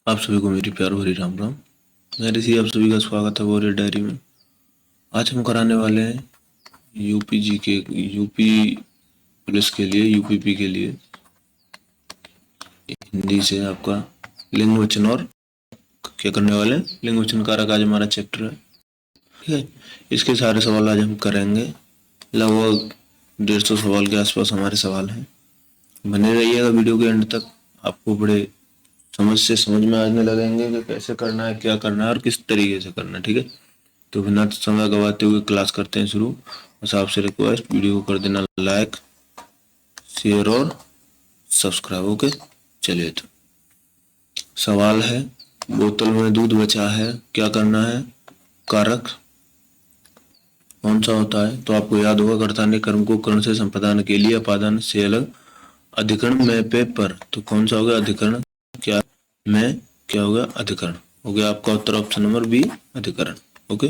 आप सभी को मेरी प्यार भरी राम राम। मैं ऋषि, आप सभी का स्वागत है वॉरियर डायरी में। आज हम कराने वाले हैं यूपी पुलिस के लिए, यूपीपी के लिए हिंदी से आपका लिंग वचन। और क्या करने वाले हैं, लिंग वचन कारक आज हमारा चैप्टर है। ठीक है, इसके सारे सवाल आज हम करेंगे। लगभग 150 सवाल के आसपास हमारे सवाल हैं। बने रहिएगा वीडियो के एंड तक। आपको बड़े समझ में आने लगेंगे कि कैसे करना है, क्या करना है और किस तरीके से करना है। ठीक है, तो बिना समय गवाते हुए क्लास करते हैं शुरू। बस आपसे रिक्वेस्ट, वीडियो को कर देना लाइक, शेयर और सब्सक्राइब। ओके, चलिए। तो सवाल है, बोतल में दूध बचा है, क्या करना है? कारक कौन सा होता है? तो आपको याद होगा, कर्ता ने कर्म को कर्ण से संपादन के लिए अपादान से अलग अधिकरण में पे पर। तो कौन सा होगा अधिकरण? क्या में क्या होगा अधिकरण? हो गया आपका उत्तर ऑप्शन नंबर बी, अधिकरण। ओके,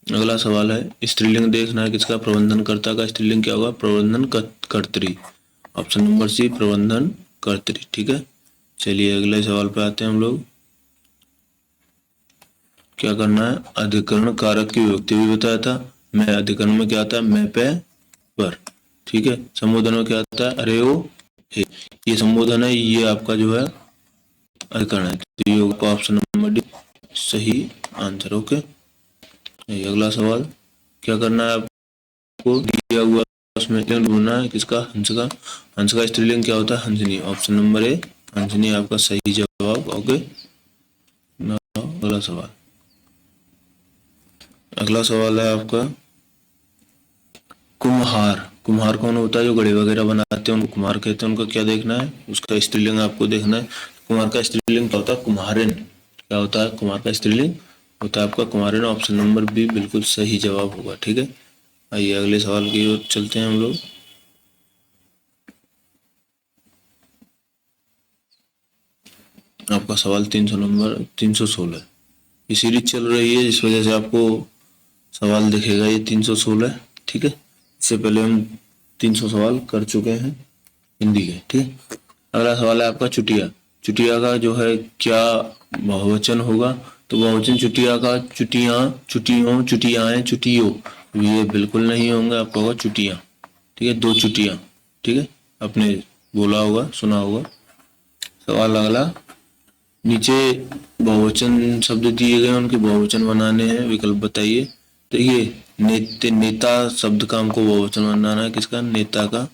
अगला सवाल है, स्त्रीलिंग देखना है किसका? प्रबंधनकर्ता का स्त्रीलिंग क्या होगा? प्रबंधन कर्त्री। ऑप्शन नंबर सी, प्रबंधन कर्त्री। ठीक है, चलिए अगले सवाल पे आते हैं हम लोग। क्या करना है? अधिकरण कारक की विभक्ति भी बताया था। मैं अधिकरण में क्या आता है? मैं पे पर। ठीक है, संबोधन में क्या आता है? अरे ओ हे। ये संबोधन है, ये आपका जो है अधिकरण है। तो ये होगा ऑप्शन नंबर डी, सही आंसर। ओके, अगला सवाल, क्या करना है आपको? दिया हुआ उसमें स्त्रीलिंग ढूंढना है किसका? हंस का। हंस का स्त्रीलिंग क्या होता है? हंसनी। ऑप्शन नंबर ए, हंसनी आपका सही जवाब। ओके, अगला सवाल। अगला सवाल है आपका, कुम्हार। कुम्हार कौन होता है? जो घड़े वगैरह बनाते हैं उनको कुम्हार कहते हैं। उनका क्या देखना है? उसका स्त्रीलिंग आपको देखना है। कुम्हार का स्त्रीलिंग क्या होता है? कुम्हारिन। क्या होता है? कुम्हार का स्त्रीलिंग होता है आपका कुम्हारिन। ऑप्शन नंबर बी बिल्कुल सही जवाब होगा। ठीक है, आइए अगले सवाल की ओर चलते हैं हम लोग। आपका सवाल 300 नंबर 316। ये सीरीज चल रही है, जिस वजह से आपको सवाल दिखेगा ये 316। ठीक है, इससे पहले हम 300 सवाल कर चुके हैं हिंदी के। ठीक है, अगला सवाल है आपका चुटिया। चुटिया का जो है क्या बहुवचन होगा? तो बहुवचन चुटिया का चुटिया, चुटियों, चुटियाएं, चुटियो, ये बिल्कुल नहीं होंगे। आपका होगा चुटिया। ठीक है, दो चुटिया। ठीक है, आपने बोला होगा, सुना होगा। सवाल अगला, नीचे बहुवचन शब्द दिए गए, उनके बहुवचन बनाने हैं, विकल्प बताइए। तो ये नेता शब्द का हमको बहुवचन बनाना है किसका? नेता का।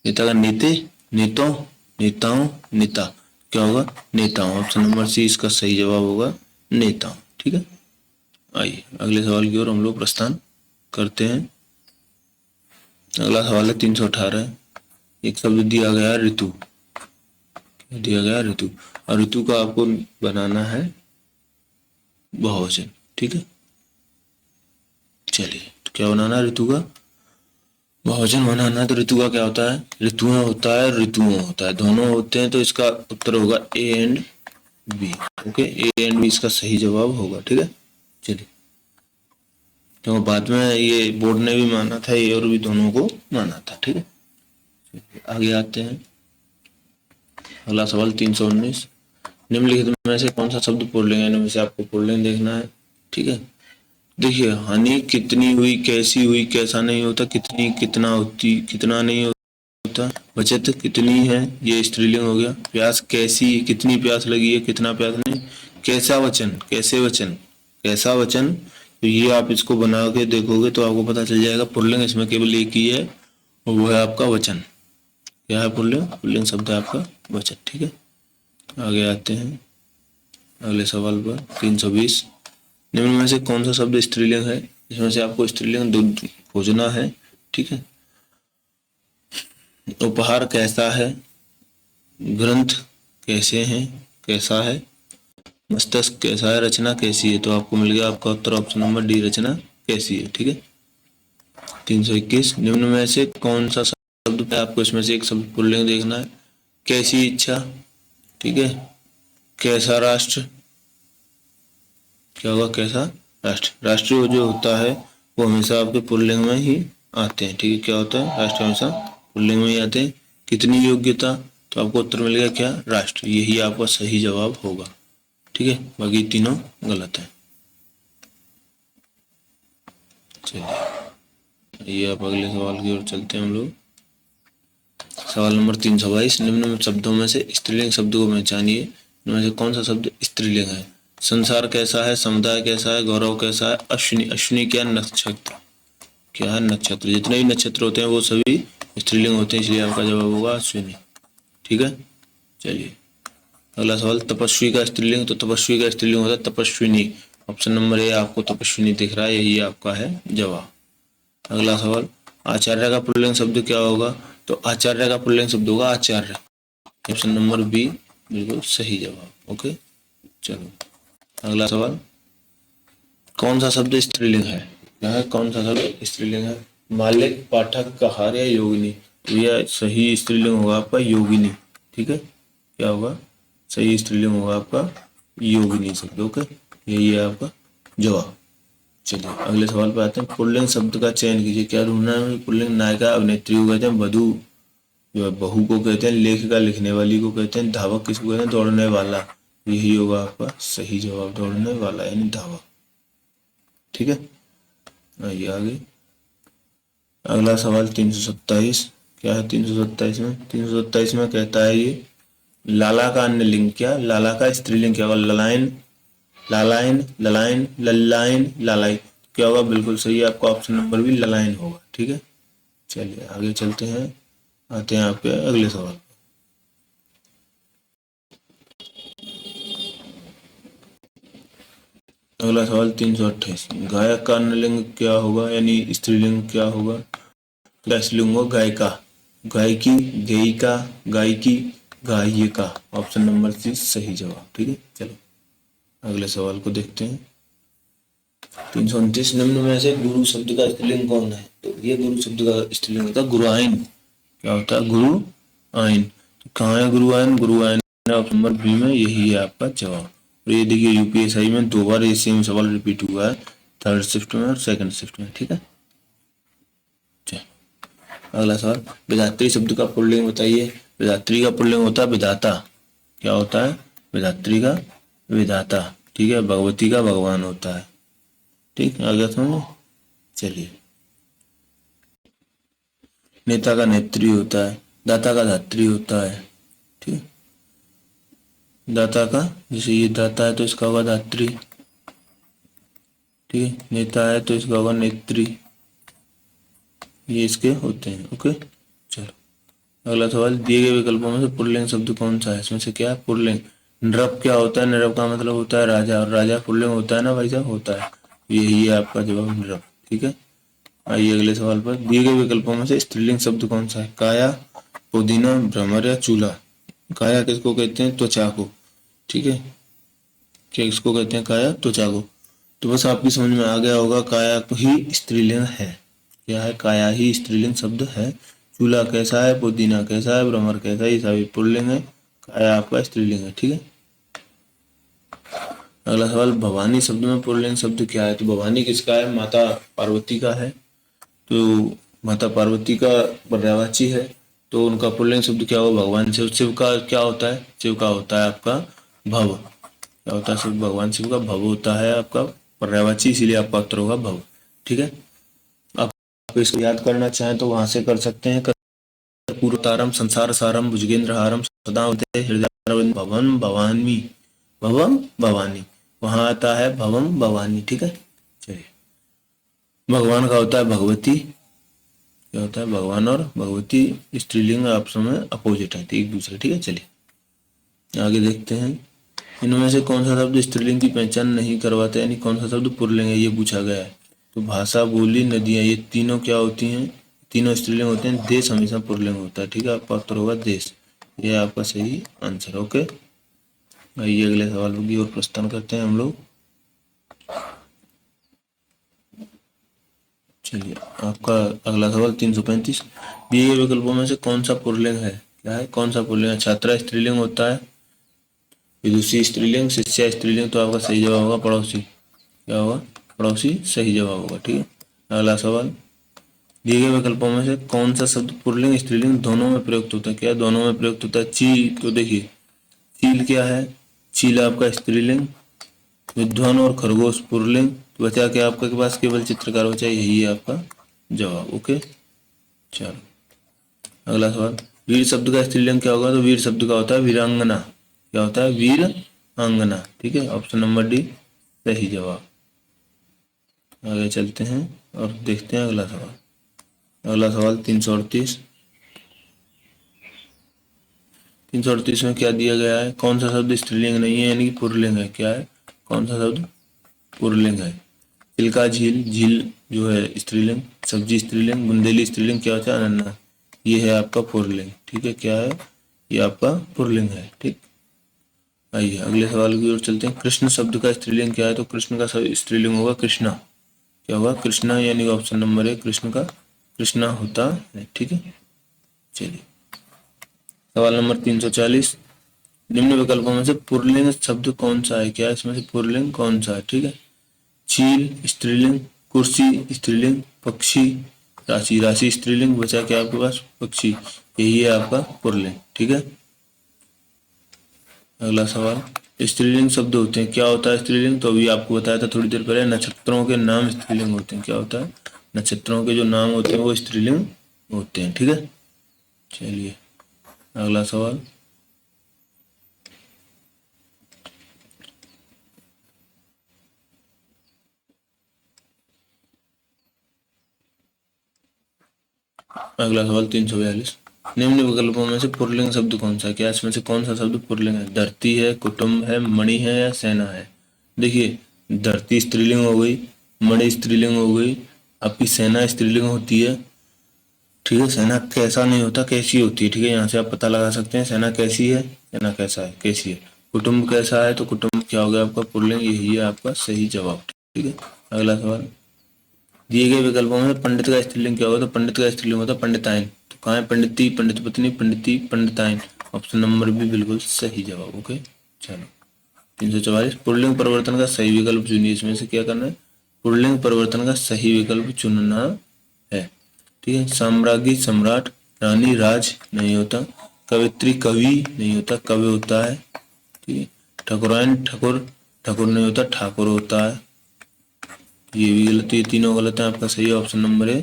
नेता का नेते, नेताओं, नेताओं, नेता। क्या होगा? नेताओं। ऑप्शन नंबर सी इसका सही जवाब होगा, नेताओं। ठीक है, आइए अगले सवाल की ओर हम लोग प्रस्थान करते हैं। अगला सवाल है 318। एक शब्द दिया गया है ऋतु। दिया गया ऋतु, और ऋतु का आपको बनाना है बहुवचन। ठीक है, चलिए तो क्या बनाना है? ऋतु का बहुवचन बनाना है। तो ऋतु का क्या होता है? ऋतुएं होता है, ऋतुओं होता है, दोनों होते हैं। तो इसका उत्तर होगा A and B. Okay, A and B इसका सही जवाब होगा। ठीक है, चलिए, तो बाद में ये बोर्ड ने भी माना था, ये और भी दोनों को माना था। ठीक है, आगे आते हैं। अगला सवाल 319। निम्नलिखित में से कौन सा शब्द पुल्लिंग है? इनमें से आपको पुल्लिंग देखना है। ठीक है, देखिए, हानि कितनी हुई, कैसी हुई, कैसा नहीं होता, कितनी कितना होती, कितना नहीं होता। बचत कितनी है, ये स्त्रीलिंग हो गया। प्यास कैसी, कितनी प्यास लगी है, कितना प्यास नहीं। कैसा वचन, कैसे वचन, कैसा वचन। तो ये आप इसको बना के देखोगे तो आपको पता चल जाएगा पुल्लिंग इसमें केवल एक ही है, और वो है आपका वचन। क्या है पुल्लिंग? पुल्लिंग शब्द है आपका वचन। ठीक है, आगे आते हैं अगले सवाल पर। 320। निम्न में से कौन सा शब्द स्त्रीलिंग है? इसमें से आपको स्त्रीलिंग खोजना है। ठीक है, उपहार कैसा है, ग्रंथ कैसे हैं, कैसा है, मस्तिष्क कैसा है, रचना कैसी है। तो आपको मिल गया आपका उत्तर ऑप्शन नंबर डी, रचना कैसी है। ठीक है, 321। निम्न में से कौन सा शब्द है? आपको इसमें से एक शब्द पुल्लिंग देखना है। कैसी इच्छा। ठीक है, कैसा राष्ट्र। क्या होगा? कैसा राष्ट्र। राष्ट्र जो होता है वो हमेशा आपके पुल्लिंग में ही आते हैं। ठीक है, क्या होता है? राष्ट्र हमेशा पुल्लिंग में ही आते हैं। कितनी योग्यता। तो आपको उत्तर मिल गया क्या? राष्ट्र। यही आपका सही जवाब होगा। ठीक है, बाकी तीनों गलत है। चलिए ये अब अगले सवाल की ओर चलते हैं हम लोग। सवाल नंबर 322, निम्न में शब्दों में से स्त्रीलिंग शब्द को पहचानिए, इनमें से कौन सा शब्द स्त्रीलिंग है? संसार कैसा है, समुदाय कैसा है, गौरव कैसा है, अश्विनी। अश्विनी क्या है? नक्षत्र। क्या है? नक्षत्र। जितने भी नक्षत्र होते हैं वो सभी स्त्रीलिंग होते हैं, इसलिए आपका जवाब होगा अश्विनी। ठीक है, चलिए अगला सवाल, तपस्वी का स्त्रीलिंग, तो तपस्वी का स्त्रीलिंग होता है तपस्विनी। ऑप्शन नंबर ए आपको तपस्विनी दिख रहा है, यही आपका है जवाब। अगला सवाल, आचार्य का पुल्लिंग शब्द क्या होगा? तो आचार्य का पुल्लिंग शब्द होगा आचार्य। ऑप्शन नंबर बी बिल्कुल सही जवाब। ओके, चलो अगला सवाल, कौन सा शब्द स्त्रीलिंग है? क्या है? कौन सा शब्द स्त्रीलिंग है? मालिक, पाठक, कहार या योगिनी? तो यह सही स्त्रीलिंग होगा आपका योगिनी। ठीक है, क्या होगा? सही स्त्रीलिंग होगा आपका योगिनी शब्द। ओके, यही है आपका जवाब। चलिए अगले सवाल पे आते हैं, पुल्लिंग शब्द का चयन कीजिए। क्या ढूंढना है? पुल्लिंग नायिका, अभिनेत्री को कहते हैं, वधु जो है बहू को कहते हैं, लेखिका लिखने वाली को कहते हैं, धावक किसको कहते हैं? दौड़ने वाला। यही होगा आपका सही जवाब, दौड़ने वाला यानी धावक। ठीक है, आइए आगे। अगला सवाल 327, क्या है 327 में? 327 में कहता है ये, लाला का अन्य लिंग क्या? लाला का स्त्रीलिंग क्या होगा? ललायन, लालायन, ललायन, लल्लायन, लालाई। क्या होगा? बिल्कुल सही है, आपका ऑप्शन नंबर भी ललायन होगा। ठीक है, चलिए आगे चलते हैं, आते हैं आपके अगले सवाल। अगला सवाल 328, गायक का अन्य लिंग क्या होगा यानी स्त्रीलिंग क्या होगा? क्या स्त्रीलिंग होगा? गायिका, गायकी, गायिका, गायकी, गायिका। ऑप्शन नंबर सी सही जवाब। ठीक है, चलो अगले सवाल को देखते हैं। 329, निम्न में से गुरु शब्द का स्त्रीलिंग कौन है? तो ये गुरु शब्द का स्त्रीलिंग होता है गुरु आइन। क्या होता है? गुरु आइन। तो कहाँ है गुरु आइन? गुरु आइन ऑप्शन नंबर बी में, यही है आपका जवाब। और ये देखिए यूपीएसआई में 2 बार ये सेम सवाल रिपीट हुआ है, 3rd शिफ्ट में और 2nd शिफ्ट में। ठीक है, अगला सवाल, विधात्री शब्द का पुल्लिंग बताइए। विधात्री का पुल्लिंग होता है विधाता। क्या होता है? विधात्री का विधाता। ठीक है, भगवती का भगवान होता है। ठीक है, आगे समझो। चलिए, नेता का नेत्री होता है, दाता का दात्री होता है। ठीक है, दाता का, जैसे ये दाता है तो इसका होगा दात्री। ठीक है, नेता है तो इसका होगा नेत्री, ये इसके होते हैं। ओके, चलो अगला सवाल, दिए गए विकल्पों में से पुल्लिंग शब्द कौन सा है? इसमें से क्या है पुल्लिंग? नृप क्या होता है? नृप का मतलब होता है राजा, और राजा पुल्लिंग होता है ना भाई साहब? होता है, यही है आपका जवाब नृप। ठीक है, आइए अगले सवाल पर, दिए गए विकल्पों में से स्त्रीलिंग शब्द कौन सा है? काया, पुदीना, भ्रमर या चूल्हा? काया किसको कहते हैं? त्वचा को। ठीक है, क्या किसको कहते हैं? काया, त्वचा को। तो बस आपकी समझ में आ गया होगा, काया ही स्त्रीलिंग है। क्या है? काया ही स्त्रीलिंग शब्द है। चूल्हा कैसा है, पुदीना कैसा है, भ्रमर कैसा है, ये सभी पुल्लिंग है, काया आपका स्त्रीलिंग है। ठीक है, अगला सवाल, भवानी शब्द में पुल्लिंग शब्द क्या है? तो भवानी किसका है? माता पार्वती का है। तो माता पार्वती का पर्यायवाची है, तो उनका पुल्लिंग शब्द क्या होगा? भगवान शिव। शिव का क्या होता है? शिव का होता है आपका भव। क्या होता है? शिव, भगवान शिव का भव होता है आपका पर्यायवाची, इसीलिए आपका उत्तर होगा भव। ठीक है, आप इसको याद करना चाहें तो वहां से कर सकते हैं। पूर्वतारम संसार सारम भुजगेंद्र हारम सदा हृदय भवन भवानी, भवम भवानी, वहां आता है भवम भवानी। ठीक है, चलिए, भगवान का होता है भगवती। क्या होता है? भगवान और भगवती स्त्रीलिंग आपस में अपोजिट है, एक दूसरे। ठीक है, चलिए आगे देखते हैं, इनमें से कौन सा शब्द स्त्रीलिंग की पहचान नहीं करवाता, यानी कौन सा शब्द पुल्लिंग है, ये पूछा गया है। तो भाषा, बोली, नदियां, ये तीनों क्या होती हैं? तीनों स्त्रीलिंग होते हैं। देश हमेशा पुल्लिंग होता है। ठीक है, आपका उत्तर होगा देश, ये आपका सही आंसर। ओके, आइए अगले सवाल की ओर प्रस्थान करते हैं हम लोग। चलिए, आपका अगला सवाल 335, दिए गए विकल्पों में से कौन सा पुल्लिंग है? क्या है? कौन सा पुल्लिंग है? छात्रा स्त्रीलिंग होता है, विदुषी स्त्रीलिंग, शिष्या स्त्रीलिंग। तो आपका सही जवाब होगा पड़ोसी। क्या होगा? पड़ोसी सही जवाब होगा। ठीक है, अगला सवाल, दिए गए विकल्पों में से कौन सा शब्द पुल्लिंग स्त्रीलिंग दोनों में प्रयुक्त होता है? क्या दोनों में प्रयुक्त होता है? ची, तो देखिए चील क्या है? चील आपका स्त्रीलिंग, विद्वान और खरगोश पुल्लिंग। तो बचा क्या आपका के पास, केवल चित्रकार बचा, यही है आपका जवाब। ओके, चलो अगला सवाल। वीर शब्द का स्त्रीलिंग क्या होगा? तो वीर शब्द का होता है वीरांगना। क्या होता है? वीरांगना। ठीक है, ऑप्शन नंबर डी सही जवाब। आगे चलते हैं और देखते हैं अगला सवाल। अगला सवाल 338। 338 में क्या दिया गया है? कौन सा शब्द स्त्रीलिंग नहीं है, यानी कि पुल्लिंग है? क्या है? कौन सा शब्द पुल्लिंग है? चिल्का झील, झील जो है स्त्रीलिंग, सब्जी स्त्रीलिंग, बुंदेली स्त्रीलिंग, क्या होता है? अनन्ना। ये है आपका पुल्लिंग। ठीक है, क्या है? ये आपका पुल्लिंग है। ठीक, आइए अगले सवाल की ओर चलते हैं। कृष्ण शब्द का स्त्रीलिंग क्या है? तो कृष्ण का स्त्रीलिंग होगा कृष्णा। क्या होगा? कृष्णा, यानी ऑप्शन नंबर है कृष्ण का कृष्णा होता है। ठीक है, चलिए सवाल नंबर 340। निम्न विकल्पों में से पुल्लिंग शब्द कौन सा है? क्या इसमें से पुल्लिंग कौन सा है? ठीक है, चील स्त्रीलिंग, कुर्सी स्त्रीलिंग, पक्षी, राशि, राशि स्त्रीलिंग, बचा क्या आपके पास? पक्षी। यही है आपका पुल्लिंग। ठीक है, अगला सवाल। स्त्रीलिंग शब्द होते हैं, क्या होता है स्त्रीलिंग? तो अभी आपको बताया था थोड़ी देर पहले, नक्षत्रों के नाम स्त्रीलिंग होते हैं। क्या होता है? नक्षत्रों के जो नाम होते हैं वो स्त्रीलिंग होते हैं। ठीक है, चलिए अगला सवाल। अगला सवाल 342। निम्न विकल्पों में से पुल्लिंग शब्द कौन सा है? क्या इसमें से कौन सा शब्द पुल्लिंग है? धरती है, कुटुंब है, मणि है, या सेना है? देखिए, धरती स्त्रीलिंग हो गई, मणि स्त्रीलिंग हो गई, आपकी सेना स्त्रीलिंग होती है। ठीक है, सेना कैसा नहीं होता, कैसी होती है। ठीक है, यहाँ से आप पता लगा सकते हैं सेना कैसी है, सेना कैसा है, कैसी है। कुटुंब कैसा है, तो कुटुंब क्या हो गया आपका? पुल्लिंग। यही है आपका सही जवाब। ठीक है, अगला सवाल। दिए गए विकल्पों में पंडित का स्त्रीलिंग क्या होगा? तो पंडित का स्त्रीलिंग होता है पंडिताइन। तो कहाँ है? पंडिती, पंडित पत्नी, पंडिती, पंडिताइन। ऑप्शन नंबर भी बिल्कुल सही जवाब। ओके, चलो 344। पुल्लिंग परिवर्तन का सही विकल्प चुनिए। इसमें से क्या करना है? पुल्लिंग परिवर्तन का सही विकल्प चुनना है। ठीक है, साम्राज्ञी सम्राट, रानी राज नहीं होता, कवित्री कवि नहीं होता, कवि होता है। ठीक है, ठकुराइन ठकुर, ठकुर नहीं होता, ठाकुर होता है। ये भी गलत है, ये तीनों गलत है। आपका सही ऑप्शन नंबर है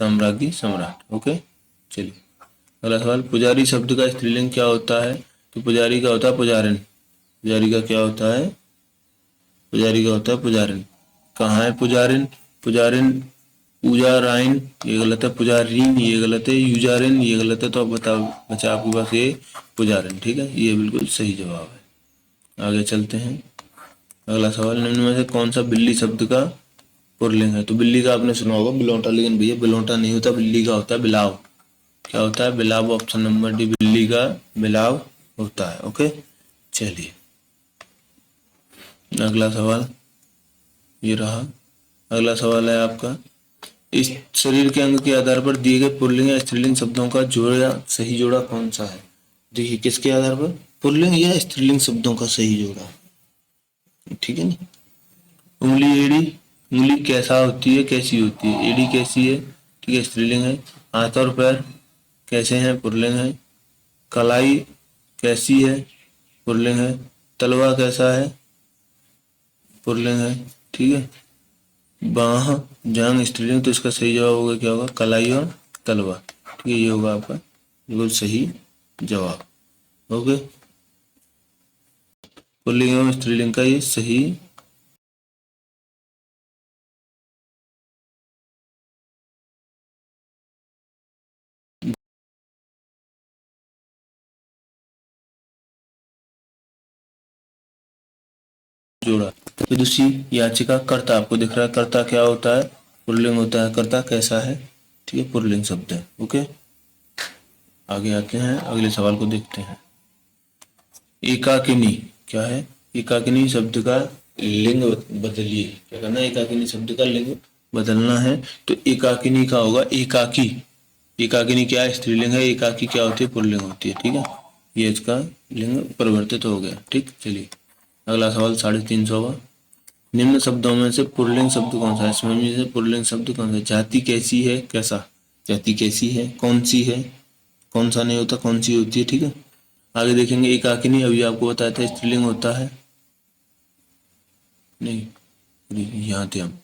साम्राज्ञी सम्राट। ओके, चलिए अगला सवाल। पुजारी शब्द का स्त्रीलिंग क्या होता है? तो पुजारी का होता है पुजारिन। पुजारी का क्या होता है? पुजारी का होता है पुजारिन। कहाँ है पुजारिन? पुजारिन पूजाराइन, ये गलत है। पुजारीन, ये गलत है। यूजारिन, ये गलत है। तो आप बताओ, बचा आपके पास ये पुजारिन। ठीक है, ये बिल्कुल सही जवाब है। आगे चलते हैं। अगला सवाल। निम्न में से कौन सा बिल्ली शब्द का पुल्लिंग है? तो बिल्ली का आपने सुना होगा बिलोटा, लेकिन भैया बिलोटा नहीं होता, बिल्ली का होता है बिलाव। क्या होता है? बिलाव। ऑप्शन नंबर डी, बिल्ली का बिलाव होता है। ओके, चलिए अगला सवाल ये रहा। अगला सवाल है आपका। इस शरीर के अंग के आधार पर दिए गए पुल्लिंग या स्त्रीलिंग शब्दों का जोड़ा, सही जोड़ा कौन सा है? देखिए, किसके आधार पर? पुल्लिंग या स्त्रीलिंग शब्दों का सही जोड़ा। ठीक है ना। उंगली एड़ी, उंगली कैसा होती है, कैसी होती है? एड़ी कैसी है? ठीक है, स्त्रीलिंग है। हाथ और पैर कैसे हैं? पुल्लिंग है। कलाई कैसी है? पुल्लिंग है। तलवा कैसा है? पुल्लिंग है। ठीक है, बाह जांग स्त्रीलिंग। तो इसका सही जवाब होगा क्या होगा? कलाई और तलवा। ठीक है, ये होगा आपका बिल्कुल सही जवाब। ओके, पुल्लिंग और स्त्रीलिंग का ये सही जोड़ा। तो दूसरी याचिका कर्ता आपको दिख रहा है। कर्ता क्या होता है? पुल्लिंग होता है। कर्ता कैसा है? ठीक है, पुल्लिंग शब्द है। ओके, आगे आते हैं, अगले सवाल को देखते हैं। एकाकिनी क्या है? एकाकिनी शब्द का लिंग बदलिए। क्या करना है? एकाकिनी शब्द का लिंग बदलना है। तो एकाकिनी का होगा एकाकी। एकाकिनी क्या है? स्त्रीलिंग है। एकाकी क्या होती है? पुल्लिंग होती है। ठीक है, ये इसका लिंग परिवर्तित हो गया। ठीक, चलिए अगला सवाल 350वां। निम्न शब्दों में से पुल्लिंग शब्द कौन सा है? इसमें से पुल्लिंग शब्द कौन सा है? जाति कैसी है? कैसा? जाति कैसी है? कौन सी है? कौन सा नहीं होता, कौन सी होती है? ठीक है, आगे देखेंगे एकाकिनी, अभी आपको बताया था स्त्रीलिंग होता है, नहीं यहाँ थे हम,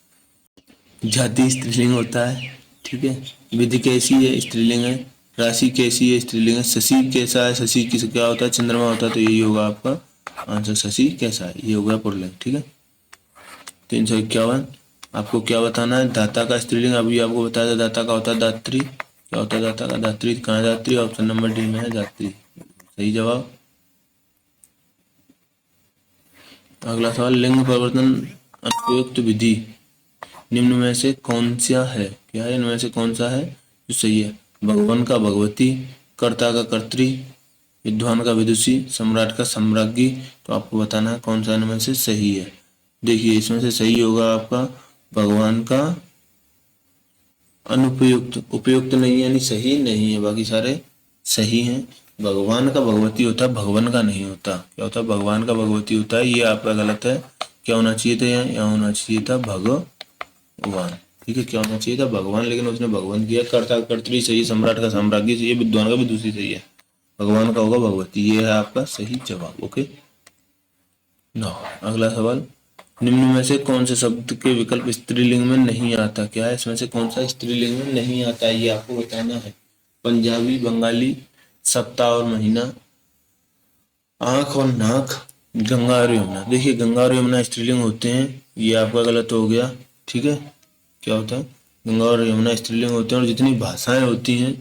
जाति स्त्रीलिंग होता है, ठीक है। विधि कैसी है, स्त्रीलिंग है। राशि कैसी है, स्त्रीलिंग है। शशि कैसा है, शशि किस क्या होता है, चंद्रमा होता है, तो यही होगा आपका आंसर, शशि कैसा है, ये होगा पुल्लिंग, ठीक है। 351, आपको क्या बताना है, दाता का स्त्रीलिंग, अभी आपको बताया था दाता का होता है दात्री, क्या होता है दाता का, दात्री, कहाँ दात्री, ऑप्शन नंबर डी में है दात्री, सही जवाब। अगला सवाल, लिंग परिवर्तन अनुपयुक्त विधि निम्न में से कौन सा है, क्या है, इनमें से कौन सा है जो सही है। भगवान का भगवती, कर्ता का कर्त्री, विद्वान का विदुषी, सम्राट का सम्राज्ञी, तो आपको बताना है कौन सा इनमें से सही है। देखिए इसमें से सही होगा आपका भगवान का अनुपयुक्त, उपयुक्त नहीं यानी सही नहीं है, बाकी सारे सही हैं। भगवान का भगवती होता है, भगवान का नहीं होता, क्या होता है, भगवान का भगवती होता है, ये आपका गलत है। क्या होना चाहिए था, यहाँ होना चाहिए था भगवान, ठीक है, क्या होना चाहिए था भगवान, लेकिन उसने भगवान किया। कर्ता कर्त्री सही, सम्राट का साम्राज्य सही है, विद्वान का भी दूसरी सही है, भगवान का होगा भगवती, ये है आपका सही जवाब। ओके ना, अगला सवाल, निम्न में से कौन से शब्द के विकल्प स्त्रीलिंग में नहीं आता, क्या है इसमें से कौन सा स्त्रीलिंग में नहीं आता है, ये आपको बताना है। पंजाबी, बंगाली, सप्ताह और महीना, आंख और नाक, गंगा और यमुना। देखिए गंगा और यमुना स्त्रीलिंग होते हैं, ये आपका गलत हो गया, ठीक है। क्या होता है, गंगा और यमुना स्त्रीलिंग होते हैं, और जितनी भाषाएं होती हैं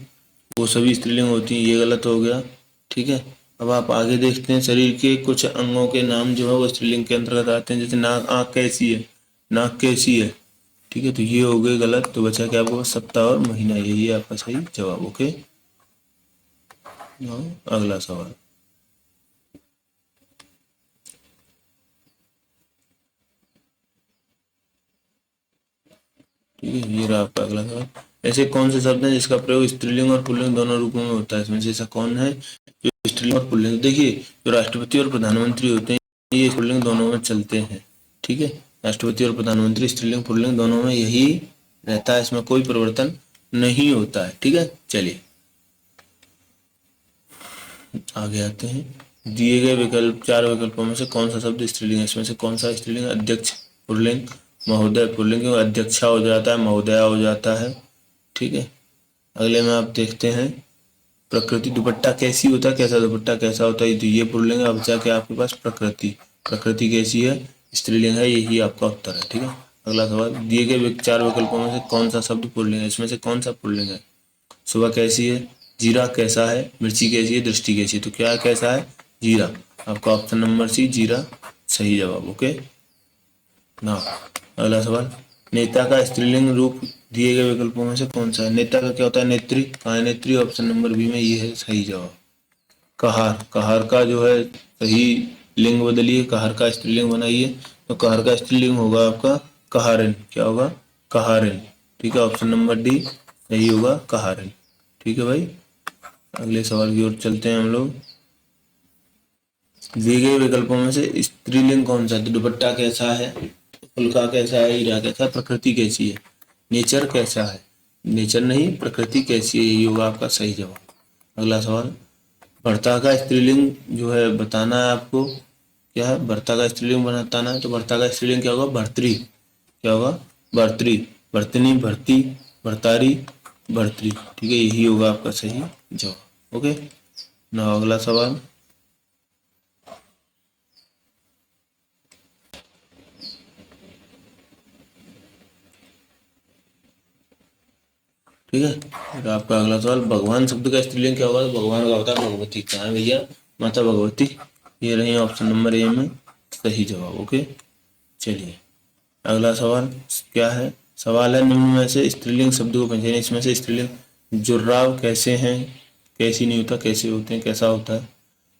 वो सभी स्त्रीलिंग होती हैं, ये गलत हो गया, ठीक है। अब आप आगे देखते हैं, शरीर के कुछ अंगों के नाम जो है वो स्त्रीलिंग के अंतर्गत आते हैं, जैसे नाक, आँख कैसी है, नाक कैसी है, ठीक है, तो ये हो गए गलत, तो बचा क्या आपको सप्ताह और महीना, यही है आपका सही जवाब। ओके, अगला सवाल, ठीक है, ये रहा आपका अगला सवाल। ऐसे कौन से शब्द हैं जिसका प्रयोग स्त्रीलिंग और पुल्लिंग दोनों रूपों में होता है, इसमें से ऐसा कौन है जो स्त्रीलिंग और पुल्लिंग, देखिए जो राष्ट्रपति और प्रधानमंत्री होते हैं ये पुल्लिंग दोनों में चलते हैं, ठीक है। राष्ट्रपति और प्रधानमंत्री स्त्रीलिंग पुल्लिंग दोनों में यही रहता है, इसमें कोई परिवर्तन नहीं होता है, ठीक है। चलिए आगे आते हैं, दिए गए विकल्प, चार विकल्पों में से कौन सा शब्द स्त्रीलिंग है, इसमें से कौन सा स्त्रीलिंग, अध्यक्ष पुल्लिंग, महोदय पुल्लिंग, अध्यक्षा हो जाता है, महोदया हो जाता है, ठीक है। अगले में आप देखते हैं, प्रकृति, दुपट्टा कैसी होता है, कैसा दुपट्टा कैसा होता है, तो ये पुल्लिंग है। अब जाके आपके पास प्रकृति, प्रकृति कैसी है, स्त्रीलिंग है, यही आपका उत्तर है, ठीक है। अगला सवाल, दिए गए चार विकल्पों में से कौन सा शब्द पुल्लिंग है, इसमें से कौन सा पुल्लिंग है। सुबह कैसी है, जीरा कैसा है, मिर्ची कैसी है, दृष्टि कैसी है, तो क्या कैसा है, जीरा, आपका ऑप्शन नंबर सी जीरा सही जवाब। ओके ना, अगला सवाल, नेता का स्त्रीलिंग रूप दिए गए विकल्पों में से कौन सा है, नेता का क्या होता है, नेत्री, कहाँ है नेत्री, ऑप्शन नंबर बी में ये है सही जवाब। कहार, कहार का जो है सही लिंग बदलिए, कहार का स्त्रीलिंग बनाइए, तो कहार का स्त्रीलिंग होगा आपका कहारिन, क्या होगा कहारिन, ठीक है, ऑप्शन नंबर डी सही होगा कहारिन, ठीक है भाई। अगले सवाल की ओर चलते हैं हम लोग, दिए गए विकल्पों में से स्त्रीलिंग कौन सा है, तो दुपट्टा कैसा है, फुलका कैसा है, हीरा कैसा है, प्रकृति कैसी है, नेचर कैसा है, नेचर नहीं प्रकृति कैसी है, यही होगा आपका सही जवाब। अगला सवाल, भर्ता का स्त्रीलिंग जो है बताना है आपको, क्या है भर्ता का स्त्रीलिंग बताना है, तो भर्ता का स्त्रीलिंग क्या होगा, भर्तृ, क्या होगा भर्तृ, भर्तनी, भर्ती, भर्तारी, भर्तृ, ठीक है, यही होगा आपका सही जवाब। ओके ना, अगला सवाल, ठीक है, तो आपका अगला सवाल, भगवान शब्द का स्त्रीलिंग क्या होगा, तो भगवान का होता है भगवती, कहाँ है भैया, माता भगवती, ये रही ऑप्शन नंबर ए में सही जवाब। ओके चलिए अगला सवाल क्या है, सवाल है, निम्न में से स्त्रीलिंग शब्द को पहचानिए, इसमें से स्त्रीलिंग, जुर्राव कैसे हैं, कैसी नहीं होता, कैसे होते हैं, कैसा होता है,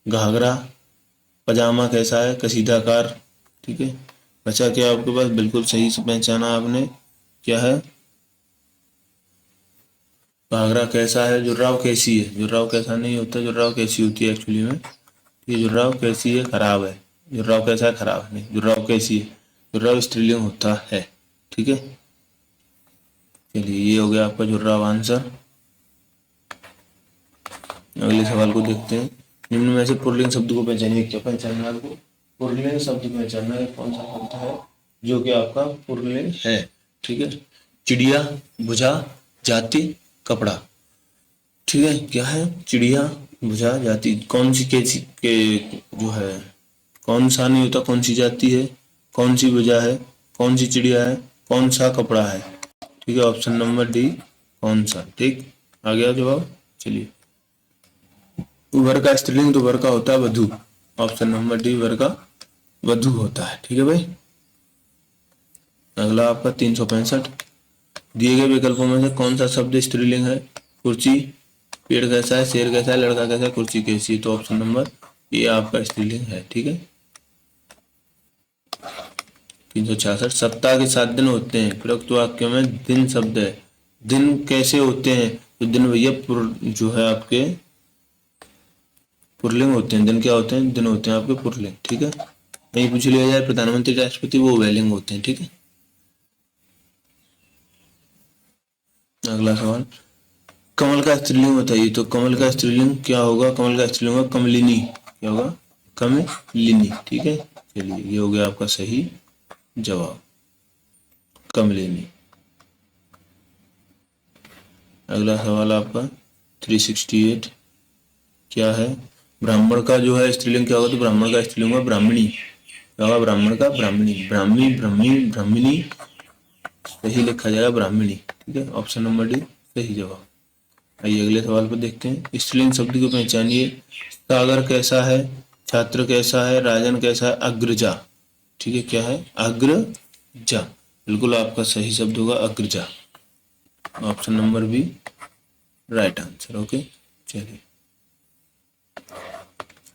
घाघरा, पजामा कैसा है, कसीदाकार, ठीक है। बचा क्या आपके पास, बिल्कुल सही से पहचाना आपने, क्या है घाघरा कैसा है, जुर्राव कैसी है, जुर्राव कैसा नहीं होता, जुर्राव कैसी होती है एक्चुअली में, ये जुर्राव कैसी है खराब है, जुर्राव कैसा है खराब है, नहीं जुर्राव कैसी है, जुर्राव स्त्रीलिंग होता है, ठीक है। चलिए ये हो गया आपका जुर्राव आंसर। अगले सवाल को देखते हैं, निम्न में से पुल्लिंग शब्द को पहचानिए। क्या पहचानना है आपको? पुल्लिंग शब्द पहचानना है, कौन सा शब्द है जो कि आपका पुल्लिंग है। ठीक है, चिड़िया, भुजा, जाति, कपड़ा। ठीक है, क्या है? चिड़िया, भुजा, जाति। कौन सी कैसी के जो है, कौन सा नहीं होता, कौन सी जाति है, कौन सी भुजा है, कौन सी चिड़िया है, कौन सा कपड़ा है। ठीक है, ऑप्शन नंबर डी, कौन सा। ठीक, आ गया जवाब। चलिए, वर का स्त्रीलिंग तो वर का होता है वधु। ऑप्शन नंबर डी, वर का वधु होता है। ठीक है भाई। अगला आपका 365, दिए गए विकल्पों में से कौन सा शब्द स्त्रीलिंग है? कुर्सी, पेड़ कैसा है, शेर कैसा है, लड़का कैसा है, कुर्सी कैसी है। तो ऑप्शन नंबर ए आपका स्त्रीलिंग है। ठीक है। 366, सप्ताह के 7 दिन होते हैं, प्रयुक्त वाक्य में दिन शब्द है। दिन कैसे होते हैं? तो दिन भैया जो है आपके पुरलिंग होते हैं। दिन क्या होते हैं? दिन होते हैं आपके पुरलिंग। ठीक है, नहीं पूछ लिया जाए प्रधानमंत्री, राष्ट्रपति, वो वैलिंग होते हैं। ठीक है। अगला सवाल, कमल का स्त्रीलिंग बताइए। तो कमल का स्त्रीलिंग क्या होगा? कमल का स्त्रीलिंग होगा कमलिनी। क्या होगा? कमलिनी। ठीक है, चलिए ये हो गया आपका सही जवाब, कमलिनी। अगला सवाल आपका 368, क्या है? ब्राह्मण का जो है स्त्रीलिंग क्या होगा? तो ब्राह्मण का स्त्रीलिंग होगा ब्राह्मणी। क्या होगा? ब्राह्मण का ब्राह्मणी, ब्राह्मी, ब्रह्मी, ब्राह्मणी, सही लिखा जाएगा ब्राह्मणी। ठीक है, ऑप्शन नंबर डी सही जवाब। आइए अगले सवाल पर देखते हैं। स्त्रीलिंग शब्द को पहचानिए। सागर कैसा है, छात्र कैसा है, राजन कैसा है, अग्रजा। ठीक है, क्या है? अग्रजा। बिल्कुल आपका सही शब्द होगा अग्रजा। Option number B right answer. Okay, चलिए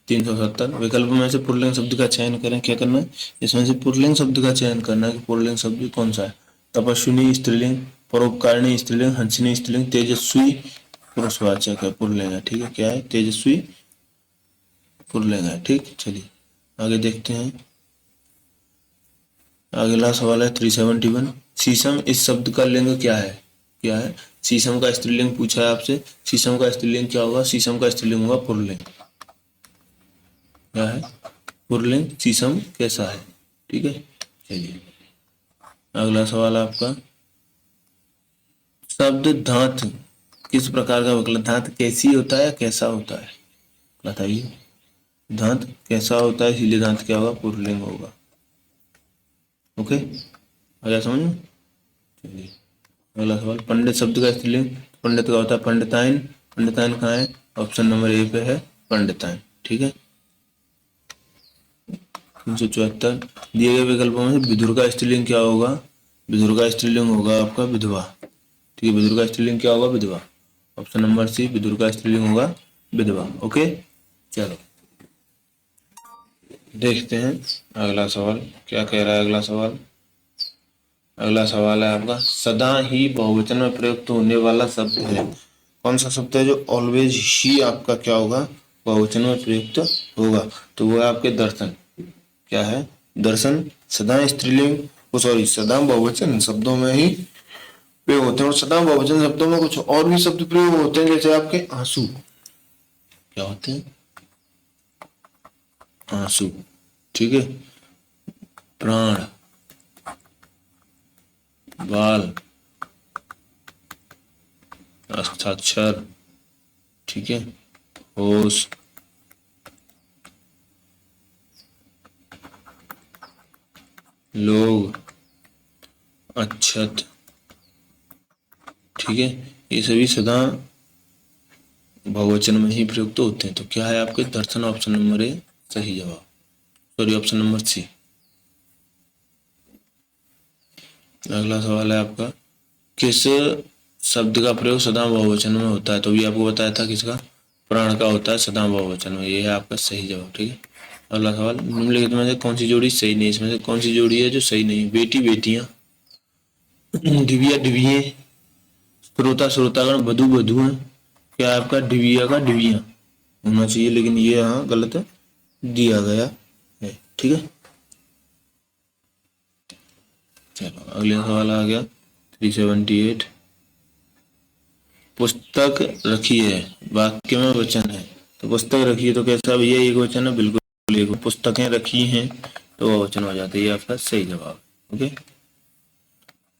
370, विकल्प में से पुल्लिंग शब्द का चयन करें। क्या करना है? इसमें से पुल्लिंग शब्द का चयन करना है कि पुल्लिंग शब्द कौन सा है। तपस्विनी स्त्रीलिंग, परोपकारिणी स्त्रीलिंग, हंसिनी स्त्रीलिंग, तेजस्वी पुरुषवाचक है, पुल्लिंग है। ठीक है, क्या है? तेजस्वी पुल्लिंग है। ठीक, चलिए आगे देखते हैं। अगला सवाल है 371, शीशम इस शब्द का लिंग क्या है? क्या है? शीशम का स्त्रीलिंग पूछा है आपसे। शीशम का स्त्रीलिंग क्या होगा? शीशम का स्त्रीलिंग होगा पुल्लिंग। क्या है? पुल्लिंग। शीशम कैसा है? ठीक है, चलिए अगला सवाल आपका, शब्द धात किस प्रकार का विकल्प? धात कैसी होता है, कैसा होता है, बताइए। धात कैसा होता है, इसलिए धात क्या होगा? पुल्लिंग होगा। ओके, आ गया समझ में? चलिए अगला सवाल, पंडित शब्द का स्त्रीलिंग। पंडित का होता है पंडिताइन। पंडिताइन कहाँ है? ऑप्शन नंबर ए पे है पंडिताइन। ठीक है। 374, दिए गए विकल्पों में से विधुर का स्त्रीलिंग क्या होगा? विधुर का स्त्रीलिंग होगा आपका विधवा। ठीक है, विधुर का स्त्रीलिंग क्या होगा? विधवा। ऑप्शन नंबर सी, विधुर का स्त्रीलिंग होगा विधवा। ओके, चलो देखते हैं अगला सवाल क्या कह रहा है। अगला सवाल, अगला सवाल है आपका, सदा ही बहुवचन में प्रयुक्त होने वाला शब्द है। कौन सा शब्द है जो ऑलवेज ही आपका क्या होगा? बहुवचन में प्रयुक्त होगा। तो वो है आपके दर्शन। क्या है? दर्शन। सदा स्त्रीलिंग, सॉरी सदा बहुवचन शब्दों में ही प्रयोग होते हैं, और सदा बहुवचन शब्दों में कुछ और भी शब्द प्रयोग होते हैं, जैसे आपके आंसू। क्या होते हैं? आंसू। ठीक है, प्राण, बाल, हस्ताक्षर। ठीक है, होश, लोग, अक्षत। ठीक है, ये सभी सदा बहुवचन में ही प्रयुक्त होते हैं। तो क्या है आपके? दर्शन। ऑप्शन नंबर ए सही जवाब, सॉरी ऑप्शन नंबर सी। अगला सवाल है आपका, किस शब्द का प्रयोग सदा बहुवचन में होता है? तो भी आपको बताया था किसका? प्राण का होता है सदा बहुवचन में। ये है आपका सही जवाब। ठीक है, अगला सवाल, निम्नलिखित में से कौन सी जोड़ी सही नहीं? इसमें से कौन सी जोड़ी है जो सही नहीं? बेटी बेटियां, डिबिया डिबिये, श्रोता श्रोतागण, वधु वधुएं। क्या है आपका? डिबिया का डिबिया होना चाहिए, लेकिन ये यहाँ गलत दिया गया है। ठीक है, चलो अगला सवाल आ गया 378, पुस्तक रखी है, वाक्य में वचन है, तो पुस्तक रखी है तो कैसा भैया एक वचन है, बिल्कुल एक। पुस्तकें रखी हैं तो बहुवचन हो जाता है, ये आपका सही जवाब। ओके,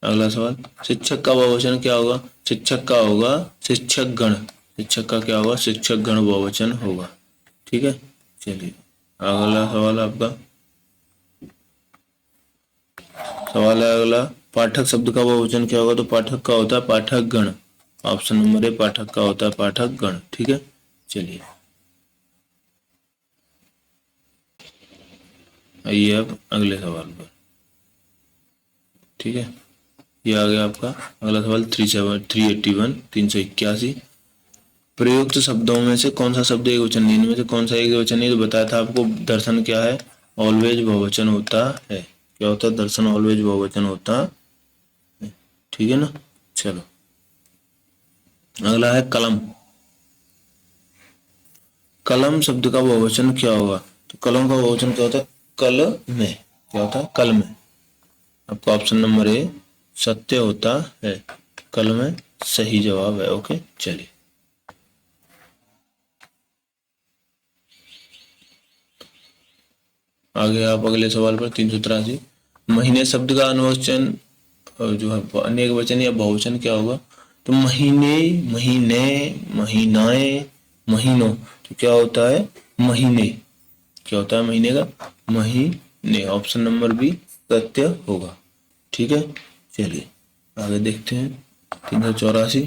अगला सवाल, शिक्षक का बहुवचन क्या होगा? शिक्षक का होगा शिक्षक गण। शिक्षक का क्या होगा? शिक्षक गण बहुवचन होगा। ठीक है, चलिए अगला सवाल आपका सवाल है अगला, पाठक शब्द का बहुवचन क्या होगा? तो पाठक का होता है पाठक गण। ऑप्शन नंबर ए, पाठक का होता है पाठक गण। ठीक है, चलिए आइए अब अगले सवाल पर। ठीक है, ये आ गया आपका अगला सवाल 381 381। प्रयुक्त शब्दों में से कौन सा शब्द एक वचन नहीं? इनमें से कौन सा एक वचन नहीं? तो बताया था आपको, दर्शन क्या है? ऑलवेज बहुवचन होता है। क्या होता है? दर्शन ऑलवेज बहुवचन होता है। ठीक है ना, चलो अगला है कलम। कलम शब्द का बहुवचन क्या होगा? तो कलम का बहुवचन क्या होता है? कल में। क्या होता है? कल में। आपका ऑप्शन नंबर ए सत्य होता है, कल में सही जवाब है। ओके, चलिए आगे आप अगले सवाल पर 383। महीने शब्द का अनवचन जो है अनेक वचन या बहुवचन क्या होगा? तो महीने, महीने, महीनाएं, महीनों। तो क्या होता है? महीने। क्या होता है महीने का? महीने। ऑप्शन नंबर बी सत्य होगा। ठीक है, चलिए आगे देखते हैं 384।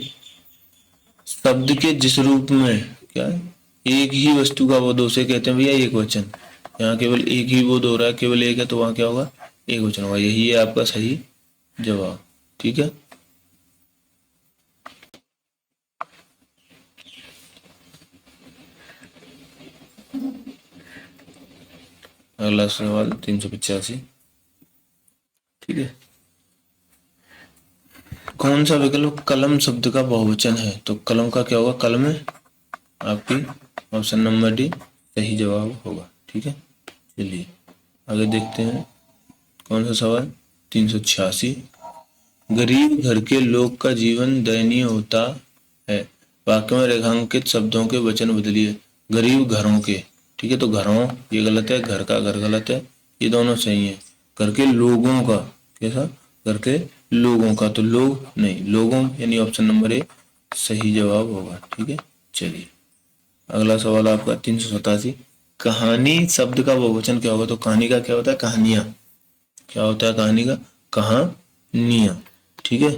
शब्द के जिस रूप में क्या है एक ही वस्तु का बोध, उसे कहते हैं भैया एक वचन। यहाँ केवल एक ही बोध हो रहा है, केवल एक है, तो वहां क्या होगा? एक वचन होगा। यही है आपका सही जवाब। ठीक है, अगला सवाल 385। ठीक है, कौन सा विकल्प कलम शब्द का बहुवचन है? तो कलम का क्या होगा? कलम है आपकी ऑप्शन नंबर डी सही जवाब होगा। ठीक है, चलिए आगे देखते हैं कौन सा सवाल 386। गरीब घर के लोग का जीवन दयनीय होता है। वाक्य में रेखांकित शब्दों के वचन बदलिए। गरीब घरों के। ठीक है, तो घरों ये गलत है, घर का घर गलत है, ये दोनों सही है। घर के लोगों का कैसा? घर के लोगों का, तो लोग नहीं, लोगों यानी ऑप्शन नंबर ए सही जवाब होगा। ठीक है, चलिए अगला सवाल आपका 387। कहानी शब्द का बहुवचन क्या होगा? तो कहानी का क्या होता है? कहानियां। क्या होता है कहानी का? कहानियां। ठीक है,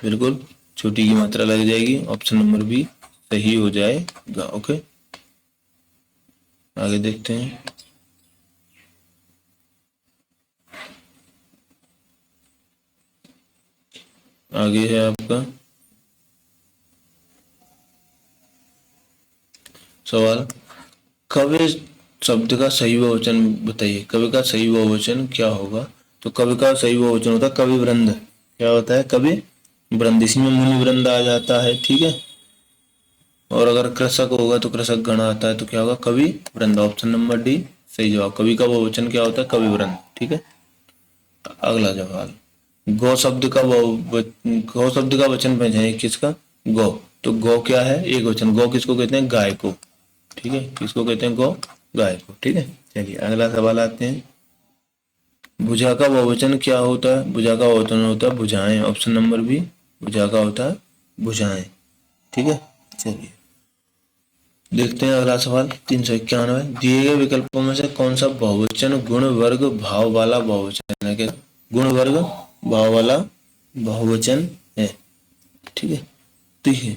बिल्कुल छोटी की मात्रा लग जाएगी, ऑप्शन नंबर बी सही हो जाएगा। ओके, आगे देखते हैं आगे है आपका सवाल, कवि शब्द का सही बहुवचन बताइए। कवि का सही बहुवचन क्या होगा? तो कवि का सही बहुवचन होता है कवि वृंद। क्या होता है? कवि वृंद। इसी में मुनि वृंद आ जाता है। ठीक है, और अगर कृषक होगा तो कृषक गण आता है, तो क्या होगा? कवि वृंद। ऑप्शन नंबर डी सही जवाब। कवि का बहुवचन क्या होता है? कवि वृंद। ठीक है, अगला सवाल, गौ शब्द का गौ शब्द का वचन पहचानिए। किसका? गौ। तो गौ क्या है? एक वचन। गौ किसको कहते हैं? गाय को। ठीक है, किसको कहते हैं? गौ, गाय को। ठीक है, चलिए अगला सवाल आते हैं, भुजा का बहुवचन क्या होता है? भुजा का बहुवचन होता है भुजाएं। ऑप्शन नंबर बी भुजा का होता है भुजाएं। ठीक है, चलिए देखते हैं अगला सवाल 391। दिए गए विकल्पों में से कौन सा बहुवचन गुण वर्ग भाव वाला बहुवचन है? क्या गुण वर्ग भाव वाला बहुवचन है? ठीक है, तो ये